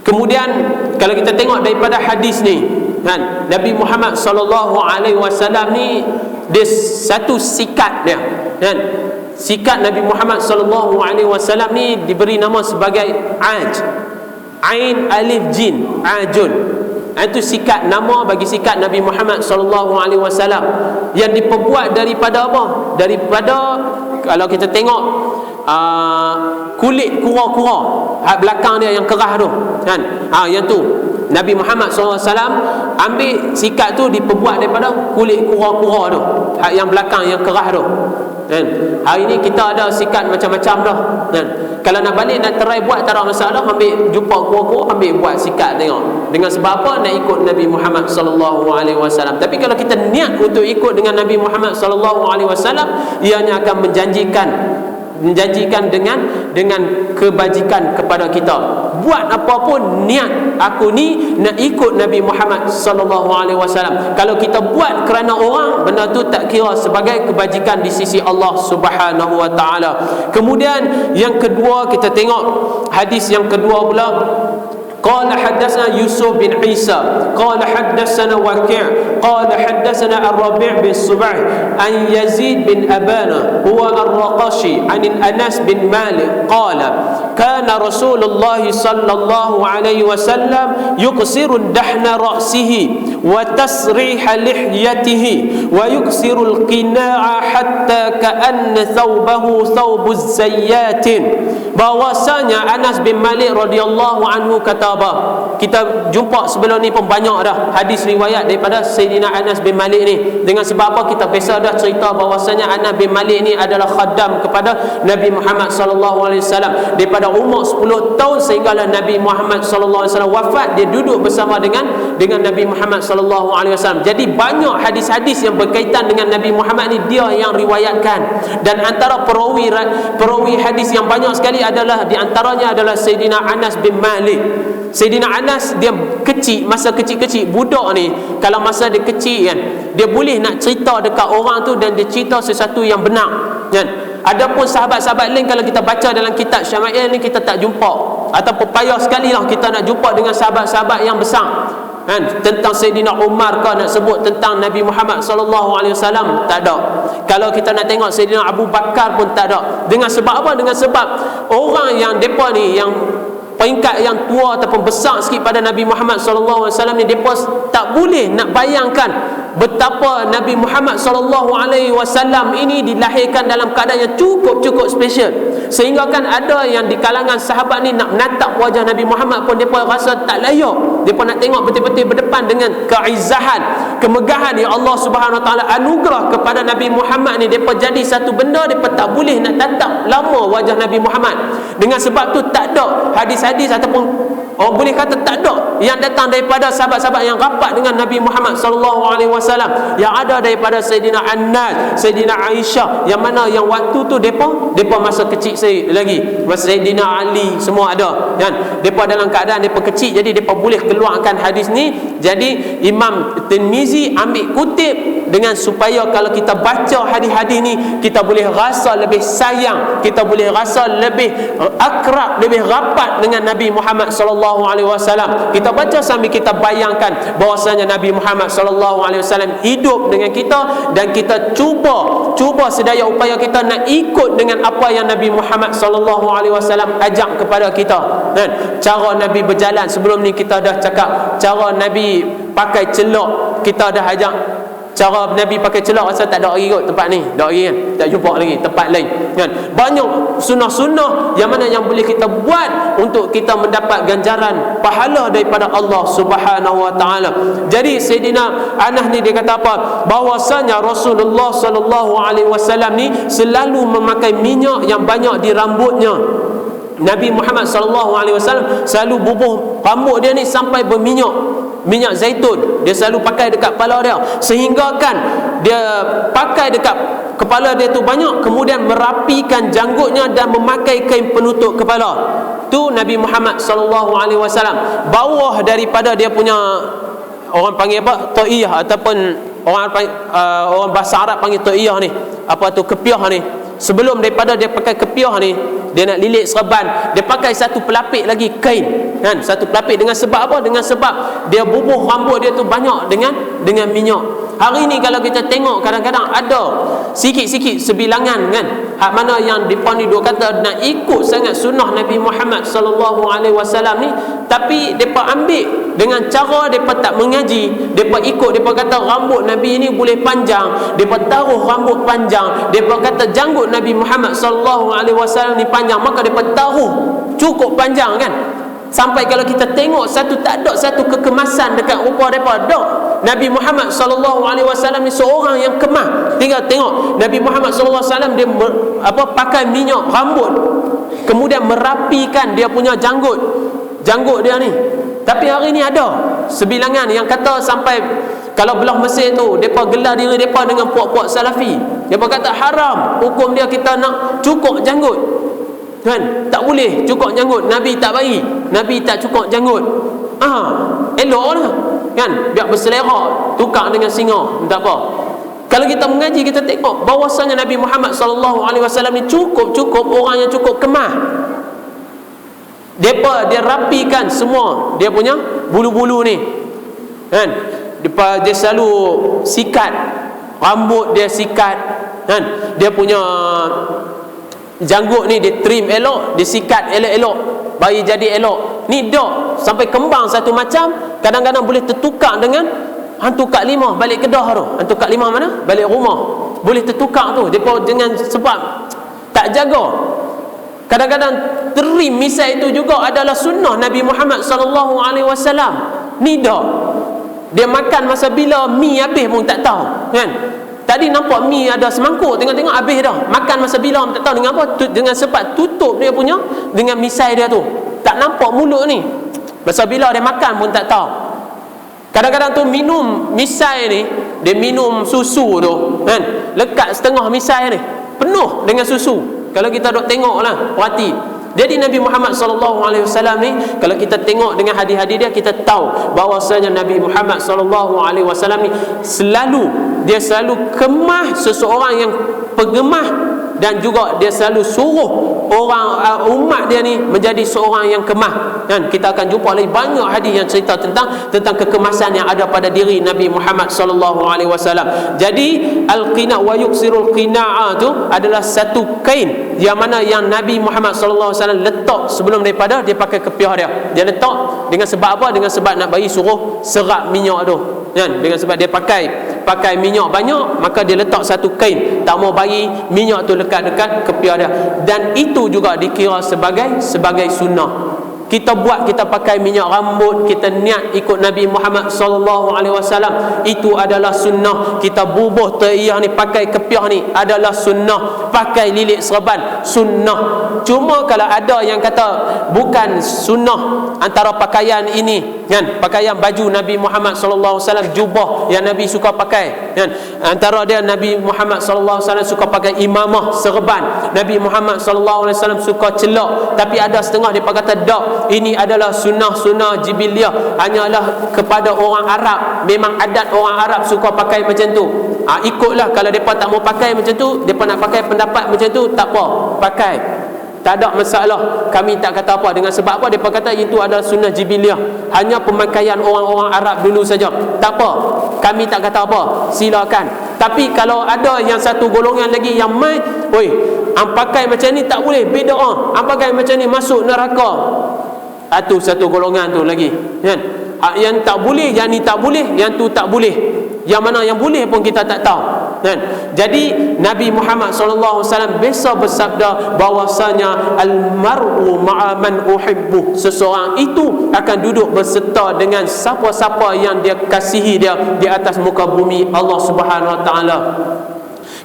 Kemudian kalau kita tengok daripada hadis ni, kan, Nabi Muhammad sallallahu alaihi wasallam ni dia satu sikat dia, kan? Sikat Nabi Muhammad sallallahu alaihi wasallam ni diberi nama sebagai aj. Ain alif jin, ajun. Itu sikat, nama bagi sikat Nabi Muhammad sallallahu alaihi wasallam yang diperbuat daripada apa? Daripada kalau kita tengok kulit kura-kura hak belakang dia yang kerah tu, kan? Yang tu Nabi Muhammad SAW ambil sikat tu diperbuat daripada kulit kura-kura tu, hak yang belakang yang kerah tu, kan? Hari ni kita ada sikat macam-macam dah, kan? Kalau nak balik nak try buat tak ada masalah, ambil jumpa kura-kura, ambil buat sikat tengok. Dengan sebab apa? Nak ikut Nabi Muhammad SAW. Tapi kalau kita niat untuk ikut dengan Nabi Muhammad SAW, ianya akan menjanjikan menjanjikan dengan kebajikan kepada kita. Buat apapun niat aku ni nak ikut Nabi Muhammad sallallahu alaihi wasallam. Kalau kita buat kerana orang, benda tu tak kira sebagai kebajikan di sisi Allah Subhanahu wa taala. Kemudian yang kedua, kita tengok hadis yang kedua pula. قال حدثنا يوسف بن عيسى قال حدثنا وكيع قال حدثنا الربيع بن صبيح عن يزيد بن أبان هو الرقاشي عن أنس بن مالك قال كان رسول الله صلى الله عليه وسلم يقصر دحن رأسه وتسريح لحيته ويكسر القناع حتى كأن ثوبه ثوب الزيات. Bahwasanya Anas bin Malik radhiyallahu anhu kata apa? Kita jumpa sebelum ni pun banyak dah hadis riwayat daripada Sayyidina Anas bin Malik ni. Dengan sebab apa? Kita biasa dah cerita bahwasanya Anas bin Malik ni adalah khaddam kepada Nabi Muhammad sallallahu alaihi wasallam. Daripada umur 10 tahun sehinggalah Nabi Muhammad sallallahu alaihi wasallam wafat, dia duduk bersama dengan Nabi Muhammad sallallahu alaihi wasallam. Jadi banyak hadis-hadis yang berkaitan dengan Nabi Muhammad ni dia yang riwayatkan. Dan antara perawi hadis yang banyak sekali adalah, di antaranya adalah Sayyidina Anas bin Malik. Sayyidina Anas dia kecil, masa kecil-kecil budak ni, kalau masa dia kecil kan, dia boleh nak cerita dekat orang tu dan dia cerita sesuatu yang benar kan. Adapun sahabat-sahabat lain, kalau kita baca dalam kitab Syama'il ni, kita tak jumpa, ataupun payah sekali lah kita nak jumpa dengan sahabat-sahabat yang besar kan. Tentang Sayyidina Umar ke nak sebut tentang Nabi Muhammad sallallahu alaihi wasallam, tak ada. Kalau kita nak tengok Sayyidina Abu Bakar pun tak ada. Dengan sebab apa? Dengan sebab orang yang depa ni, yang peringkat yang tua ataupun besar sikit pada Nabi Muhammad sallallahu alaihi wasallam ni, depa tak boleh nak bayangkan betapa Nabi Muhammad sallallahu alaihi wasallam ini dilahirkan dalam keadaan yang cukup special, sehingga kan ada yang di kalangan sahabat ni nak menatap wajah Nabi Muhammad pun depa rasa tak layak. Depa nak tengok betul-betul berdepan dengan keizahan, kemegahan yang Allah Subhanahu wa taala anugerah kepada Nabi Muhammad ni. Depa jadi satu benda, depa tak boleh nak tatap lama wajah Nabi Muhammad. Dengan sebab tu tak ada hadis-hadis ataupun orang boleh kata tak ada yang datang daripada sahabat-sahabat yang rapat dengan Nabi Muhammad sallallahu alaihi wasallam. Yang ada daripada Sayyidina Anas, Sayyidina Aisyah, yang mana yang waktu tu depa masa kecil lagi. Masa Sayyidina Ali semua ada kan. Depa dalam keadaan depa kecil, jadi depa boleh keluarkan hadis ni. Jadi Imam Tirmizi ambil kutip dengan supaya kalau kita baca hadis-hadis ni, kita boleh rasa lebih sayang, kita boleh rasa lebih akrab, lebih rapat dengan Nabi Muhammad sallallahu alaihi wasallam. Kita baca sambil kita bayangkan bahwasanya Nabi Muhammad sallallahu alaihi wasallam hidup dengan kita, dan kita cuba sedaya upaya kita nak ikut dengan apa yang Nabi Muhammad sallallahu alaihi wasallam ajak kepada kita kan. Cara Nabi berjalan, sebelum ni kita dah cakap cara Nabi pakai celok, kita dah ajak cara Nabi pakai celak. Asal tak ada lagi kot tempat ni, tak lagi kan, tak jumpa lagi tempat lain kan. Banyak sunnah-sunnah yang mana yang boleh kita buat untuk kita mendapat ganjaran pahala daripada Allah Subhanahu wa taala. Jadi Sayyidina Anas ni dia kata apa? Bahwasanya Rasulullah sallallahu alaihi wasallam ni selalu memakai minyak yang banyak di rambutnya. Nabi Muhammad sallallahu alaihi wasallam selalu bubuh rambut dia ni sampai minyak zaitun. Dia selalu pakai dekat kepala dia, sehingga kan dia pakai dekat kepala dia tu banyak, kemudian merapikan janggutnya dan memakai kain penutup kepala. Tu Nabi Muhammad sallallahu alaihi wasallam. Bawah daripada dia punya, orang panggil apa, ta'iyah, ataupun orang bahasa Arab panggil ta'iyah ni, apa tu, kepiah ni. Sebelum daripada dia pakai kepiah ni, dia nak lilit serban, dia pakai satu pelapik lagi kain kan, satu pelapik. Dengan sebab apa? Dengan sebab dia bubuh rambut dia tu banyak dengan minyak. Hari ni kalau kita tengok, kadang-kadang ada sikit-sikit sebilangan kan, hak mana yang depa ni duk kata nak ikut sangat sunnah Nabi Muhammad sallallahu alaihi wasallam ni, tapi depa ambil dengan cara depa tak mengaji. Depa ikut, depa kata rambut Nabi ni boleh panjang, depa taruh rambut panjang. Depa kata janggut Nabi Muhammad sallallahu alaihi wasallam ni panjang, maka depa taruh cukup panjang kan. Sampai kalau kita tengok tak ada satu kekemasan dekat rupa depa. Nabi Muhammad sallallahu alaihi wasallam ni seorang yang kemah. Tinggal tengok Nabi Muhammad sallallahu alaihi wasallam, dia pakai minyak rambut, kemudian merapikan dia punya janggut dia ni. Tapi hari ni ada sebilangan yang kata sampai kalau belah Mesir tu depa gelar diri depa dengan puak-puak Salafi. Dia berkata haram, hukum dia kita nak cukur janggut, kan? Tak boleh cukur janggut, Nabi tak bagi, Nabi tak cukur janggut. Eloklah, kan? Biar berselera, tukar dengan singa, tak apa. Kalau kita mengaji, kita tengok bahawasanya Nabi Muhammad SAW ni cukup orang yang cukup kemah. Dia rapikan semua dia punya bulu-bulu ni, kan? Dia selalu sikat rambut, dia sikat, kan? Dia punya janggut ni dia trim elok, dia sikat elok-elok, bagi jadi elok. Ni dak sampai kembang satu macam, kadang-kadang boleh tertukar dengan hantu Kak Limah balik Kedah tu. Hantu Kak Limah mana? Balik rumah. Boleh tertukar tu depa dengan sebab tak jaga. Kadang-kadang trim misai itu juga adalah sunnah Nabi Muhammad SAW. Ni dak. Dia makan masa bila mi habis pun tak tahu, kan? Tadi nampak mi ada semangkuk, tengok-tengok habis dah. Makan masa bila tak tahu dengan apa, dengan sebab tutup dia punya dengan misai dia tu. Tak nampak mulut ni. Masa bila dia makan pun tak tahu. Kadang-kadang tu minum misai ni, dia minum susu tu, kan? Lekat setengah misai ni penuh dengan susu. Kalau kita duk tengoklah, perhati. Jadi Nabi Muhammad SAW ni, kalau kita tengok dengan hadis-hadis dia, kita tahu bahawasanya Nabi Muhammad SAW ni dia selalu kemah seseorang yang pegemah, dan juga dia selalu suruh orang umat dia ni menjadi seorang yang kemah, kan? Kita akan jumpa lagi banyak hadis yang cerita tentang kekemasan yang ada pada diri Nabi Muhammad SAW. Jadi al-qina' wa yuksirul qina'a tu adalah satu kain yang mana yang Nabi Muhammad SAW letak sebelum daripada dia pakai kepiah dia. Dia letak dengan sebab apa? Dengan sebab nak bagi suruh serap minyak tu, kan? Dengan sebab dia pakai minyak banyak, maka dia letak satu kain, tak mau bagi minyak tu dekat kepiah dia. Dan itu juga dikira sebagai sunnah. Kita pakai minyak rambut, kita niat ikut Nabi Muhammad SAW, itu adalah sunnah. Kita bubuh teriyah ni, pakai kepiah ni adalah sunnah. Pakai lilit serban, sunnah. Cuma kalau ada yang kata bukan sunnah antara pakaian ini, kan? Pakaian baju Nabi Muhammad SAW, jubah yang Nabi suka pakai, kan? Antara dia Nabi Muhammad SAW suka pakai imamah, serban. Nabi Muhammad SAW suka celak. Tapi ada setengah dia kata dak, ini adalah sunnah jibiliyah, hanyalah kepada orang Arab. Memang adat orang Arab suka pakai macam tu. Ikutlah. Kalau mereka tak mau pakai macam tu, mereka nak pakai pendapat macam tu, tak apa, pakai, tak ada masalah. Kami tak kata apa. Dengan sebab apa? Mereka kata itu adalah sunnah jibiliyah, hanya pemakaian orang-orang Arab dulu saja. Tak apa, kami tak kata apa, silakan. Tapi kalau ada yang satu golongan lagi yang mai, oi, pakai macam ni tak boleh, bid'ah, pakai macam ni masuk neraka. Itu satu golongan tu lagi, kan? Yang tak boleh, yang ni tak boleh, yang tu tak boleh. Yang mana yang boleh pun kita tak tahu, kan? Jadi Nabi Muhammad SAW biasa bersabda bahwasanya al-mar'u ma'a man uhibbu, seseorang itu akan duduk berserta dengan siapa-siapa yang dia kasihi dia di atas muka bumi Allah Subhanahu Wa Taala.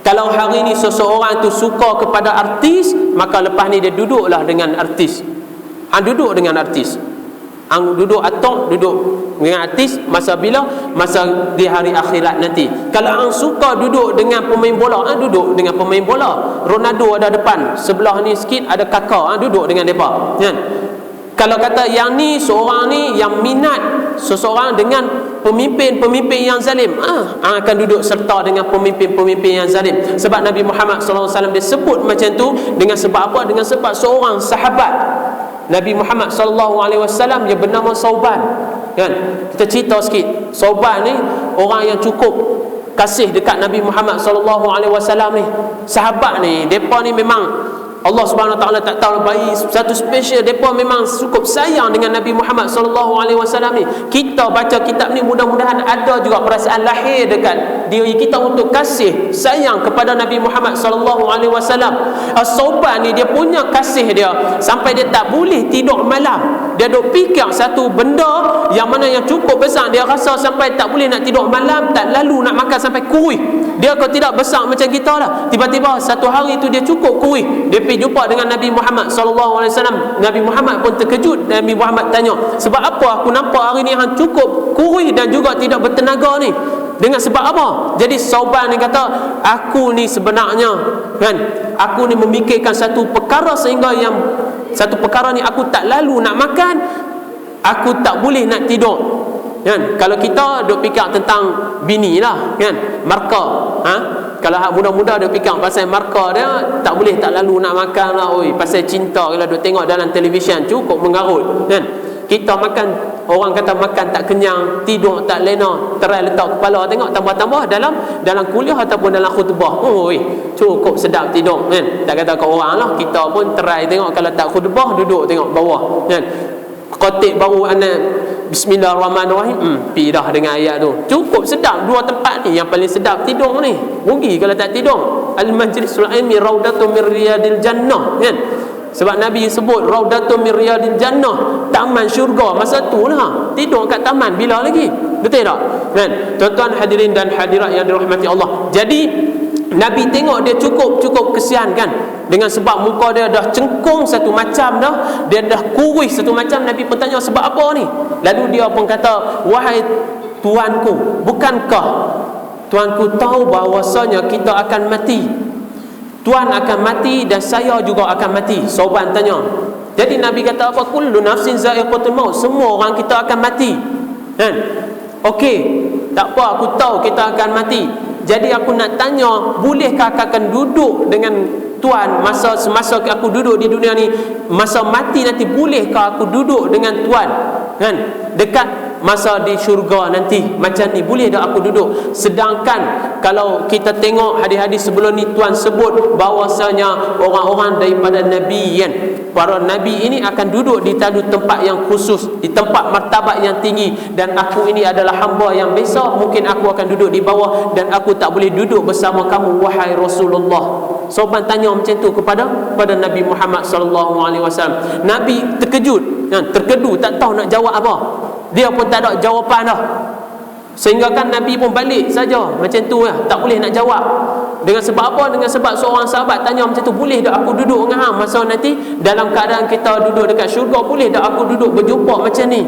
Kalau hari ni seseorang tu suka kepada artis, maka lepas ni dia duduklah dengan artis. Duduk dengan artis. Duduk duduk dengan artis masa bila? Masa di hari akhirat nanti. Kalau suka duduk dengan pemain bola, duduk dengan pemain bola. Ronaldo ada depan, sebelah ni sikit ada kakak, duduk dengan depa, kan? Kalau kata yang ni, seorang ni yang minat seseorang dengan pemimpin-pemimpin yang zalim, akan duduk serta dengan pemimpin-pemimpin yang zalim. Sebab Nabi Muhammad SAW dia sebut macam tu dengan sebab apa? Dengan sebab seorang sahabat Nabi Muhammad SAW dia bernama Sauban, kan? Kita cerita sikit. Sauban ni orang yang cukup kasih dekat Nabi Muhammad SAW ni. Sahabat ni, depa ni memang Allah Subhanahu Wa Taala tak tahu bagi satu special. Depa memang cukup sayang dengan Nabi Muhammad SAW ni. Kita baca kitab ni, mudah-mudahan ada juga perasaan lahir dekat diri kita untuk kasih sayang kepada Nabi Muhammad SAW. Sauban ni dia punya kasih dia sampai dia tak boleh tidur malam. Dia duk fikir satu benda yang mana yang cukup besar. Dia rasa sampai tak boleh nak tidur malam, tak lalu nak makan sampai kurih. Dia kalau tidak besar macam kita lah. Tiba-tiba satu hari tu dia cukup kurih. Dia pergi jumpa dengan Nabi Muhammad SAW. Nabi Muhammad pun terkejut. Nabi Muhammad tanya, sebab apa aku nampak hari ni hang cukup kurih dan juga tidak bertenaga ni? Dengan sebab apa? Jadi Sauban ni kata, aku ni sebenarnya kan, aku ni memikirkan satu perkara sehingga yang satu perkara ni aku tak lalu nak makan, aku tak boleh nak tidur. Kan? Kalau kita duk fikir tentang bini lah kan, marka, kalau hak muda-muda duk fikir pasal marka dia, tak boleh tak lalu nak makan lah. Oi, pasal cinta kalau duk tengok dalam televisyen cukup mengarut kan. Kita makan, orang kata makan tak kenyang, tidur tak lena, terai letak kepala tengok tambah-tambah dalam kuliah ataupun dalam khutbah. Oi, cukup sedap tidur kan. Tak kata kat orang lah, kita pun terai tengok kalau tak khutbah duduk tengok bawah kan. Khatib baru anak Bismillahirrahmanirrahim, pi dah dengan ayat tu. Cukup sedap. Dua tempat ni yang paling sedap tidur ni. Rugi kalau tak tidur. Al-majlisul ilmi raudatun min riyadil jannah kan. Sebab Nabi sebut raudatun min riyadil jannah, taman syurga. Masa tu lah tidur kat taman, bila lagi? Betul tak? Kan? Tuan-tuan hadirin dan hadirat yang dirahmati Allah. Jadi Nabi tengok dia cukup kesian kan, dengan sebab muka dia dah cengkung satu macam dah, dia dah kurus satu macam. Nabi pun tanya sebab apa ni. Lalu dia pun kata, wahai tuanku, bukankah tuanku tahu bahawasanya kita akan mati? Tuan akan mati dan saya juga akan mati. Sauban tanya. Jadi Nabi kata apa? Kullu nafsin za'iqatul maut, semua orang kita akan mati kan. Okey, tak apa, aku tahu kita akan mati. Jadi aku nak tanya, bolehkah aku akan duduk dengan Tuan semasa aku duduk di dunia ni, masa mati nanti bolehkah aku duduk dengan Tuan kan, dekat masa di syurga nanti macam ni, boleh tak aku duduk? Sedangkan kalau kita tengok hadis-hadis sebelum ni, Tuan sebut bahawasanya orang-orang daripada Nabi kan, para Nabi ini akan duduk di satu tempat yang khusus, di tempat martabat yang tinggi, dan aku ini adalah hamba yang biasa, mungkin aku akan duduk di bawah dan aku tak boleh duduk bersama kamu wahai Rasulullah. Sauban tanya macam tu kepada Nabi Muhammad sallallahu alaihi wasallam. Nabi terkejut kan, terkedu, tak tahu nak jawab apa. Dia pun tak ada jawapan dah. Sehingga kan Nabi pun balik saja macam tu lah, tak boleh nak jawab. Dengan sebab apa? Dengan sebab seorang sahabat tanya macam tu, boleh tak aku duduk dengan hang masa nanti dalam keadaan kita duduk dekat syurga, boleh tak aku duduk berjumpa macam ni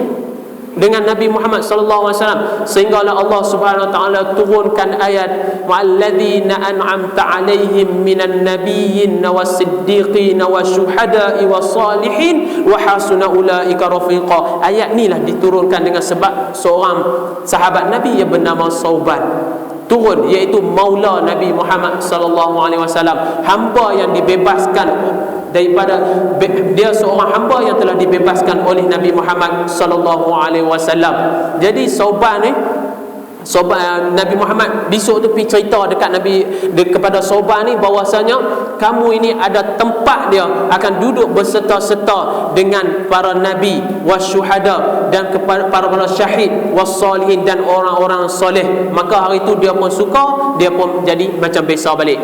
dengan Nabi Muhammad sallallahu alaihi wasallam? Sehinggalah Allah Subhanahu wa taala turunkan ayat walladzina an'amta alaihim minan nabiyyin was-siddiqin wasyuhada'i was-salihin wa hasuna ulaika rafiqa. Ayat ni lah diturunkan dengan sebab seorang sahabat Nabi yang bernama Sauban turun, iaitu maula Nabi Muhammad sallallahu alaihi wasallam, hamba yang dibebaskan daripada, dia seorang hamba yang telah dibebaskan oleh Nabi Muhammad sallallahu alaihi wasallam. Jadi Sauban ni, Nabi Muhammad besok tu pergi cerita dekat kepada Sauban ni bahwasanya kamu ini ada tempat dia akan duduk berserta-serta dengan para nabi wasyuhada dan kepada para syahid wassalihin dan orang-orang soleh. Maka hari tu dia pun suka, dia pun jadi macam biasa balik.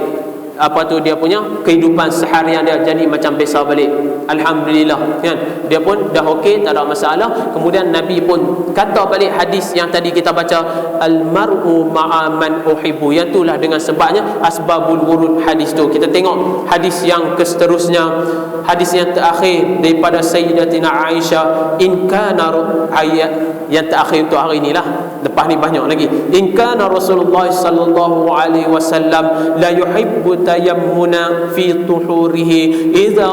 Apa tu, dia punya kehidupan seharian dia jadi macam biasa balik. Alhamdulillah kan, dia pun dah okey, tak ada masalah. Kemudian Nabi pun kata balik hadis yang tadi kita baca, al-mar'u ma'a man uhibbu, yang itulah dengan sebabnya asbabul wurud hadis tu. Kita tengok hadis yang seterusnya, hadis yang terakhir daripada Sayyidatina Aisyah, in kana ayat yang terakhir untuk hari inilah, lepas ni banyak lagi. In kana Rasulullah sallallahu alaihi wasallam la yuhibbu tayammuna fi tuhurihi idza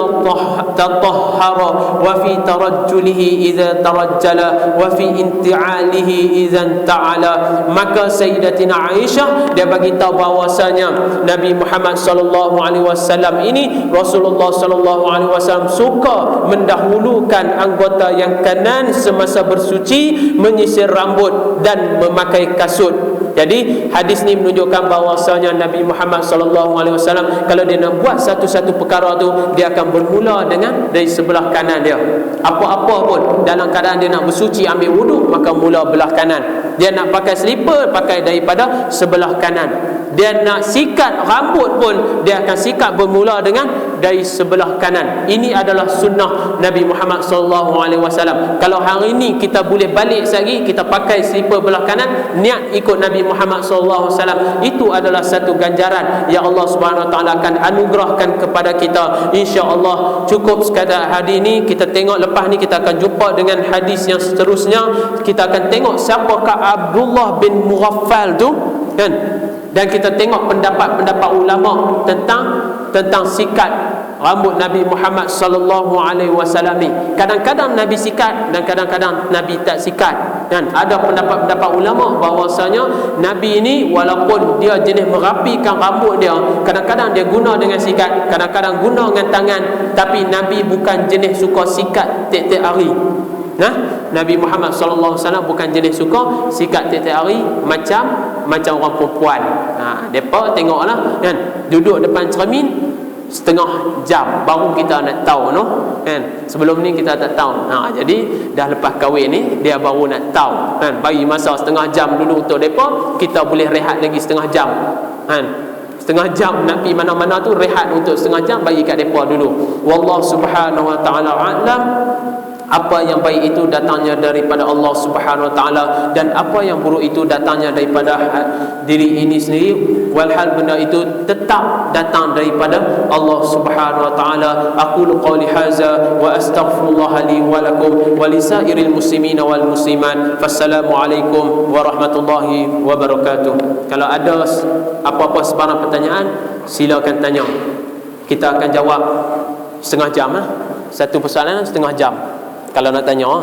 tatahhara wa fi tarajjulihi idza tarajjala wa fi inti'alihi idza ta'ala. Maka Sayyidatina Aisyah dia bagi tahu bahwasanya Nabi Muhammad sallallahu alaihi wasallam ini, Rasulullah sallallahu alaihi wasallam suka mendahulukan anggota yang kanan semasa bersuci, menyisir rambut dan memakai kasut. Jadi hadis ni menunjukkan bahawasanya Nabi Muhammad sallallahu alaihi wasallam kalau dia nak buat satu-satu perkara tu, dia akan bermula dari sebelah kanan dia. Apa-apa pun dalam keadaan dia nak bersuci, ambil wuduk, maka mula belah kanan. Dia nak pakai slipper, pakai daripada sebelah kanan. dia nak sikat rambut pun dia akan sikat bermula dengan dari sebelah kanan. Ini adalah sunnah Nabi Muhammad SAW. Kalau hari ini kita boleh balik lagi, kita pakai slipper belah kanan, niat ikut Nabi Muhammad SAW, itu adalah satu ganjaran yang Allah Subhanahu Wa Taala akan anugerahkan kepada kita, insya-Allah. Cukup sekadar hadis ini kita tengok, lepas ni kita akan jumpa dengan hadis yang seterusnya. Kita akan tengok siapakah Abdullah bin Mughaffal tu, kan? Dan kita tengok pendapat-pendapat ulama tentang sikat rambut Nabi Muhammad sallallahu alaihi wasallam ni. Kadang-kadang Nabi sikat dan kadang-kadang Nabi tak sikat. Dan ada pendapat-pendapat ulama bahawasanya Nabi ini walaupun dia jenis merapikan rambut dia, kadang-kadang dia guna dengan sikat, kadang-kadang guna dengan tangan, tapi Nabi bukan jenis suka sikat tiap-tiap hari. Nabi Muhammad sallallahu alaihi wasallam bukan jenis suka sikat tiap-tiap hari macam orang perempuan. Depa tengoklah, kan, duduk depan cermin setengah jam baru kita nak tahu, kan. Sebelum ni kita tak tahu. Jadi dah lepas kahwin ni dia baru nak tahu, kan. Bagi masa setengah jam dulu untuk depa, kita boleh rehat lagi setengah jam, kan. Setengah jam nak pergi mana-mana tu, rehat untuk setengah jam, bagi kat depa dulu. Wallahu subhanahu wa ta'ala a'lam. Apa yang baik itu datangnya daripada Allah Subhanahu Wa Taala, dan apa yang buruk itu datangnya daripada diri ini sendiri. Walhal benda itu tetap datang daripada Allah Subhanahu Wa Taala. Aqulu qawli hadza wa astaghfirullah li wa lakum wa lisairil muslimina wal muslimat. Wassalamualaikum warahmatullahi wabarakatuh. Kalau ada apa-apa sebarang pertanyaan, silakan tanya. Kita akan jawab setengah jam. Satu persoalan setengah jam kalau nak tanya.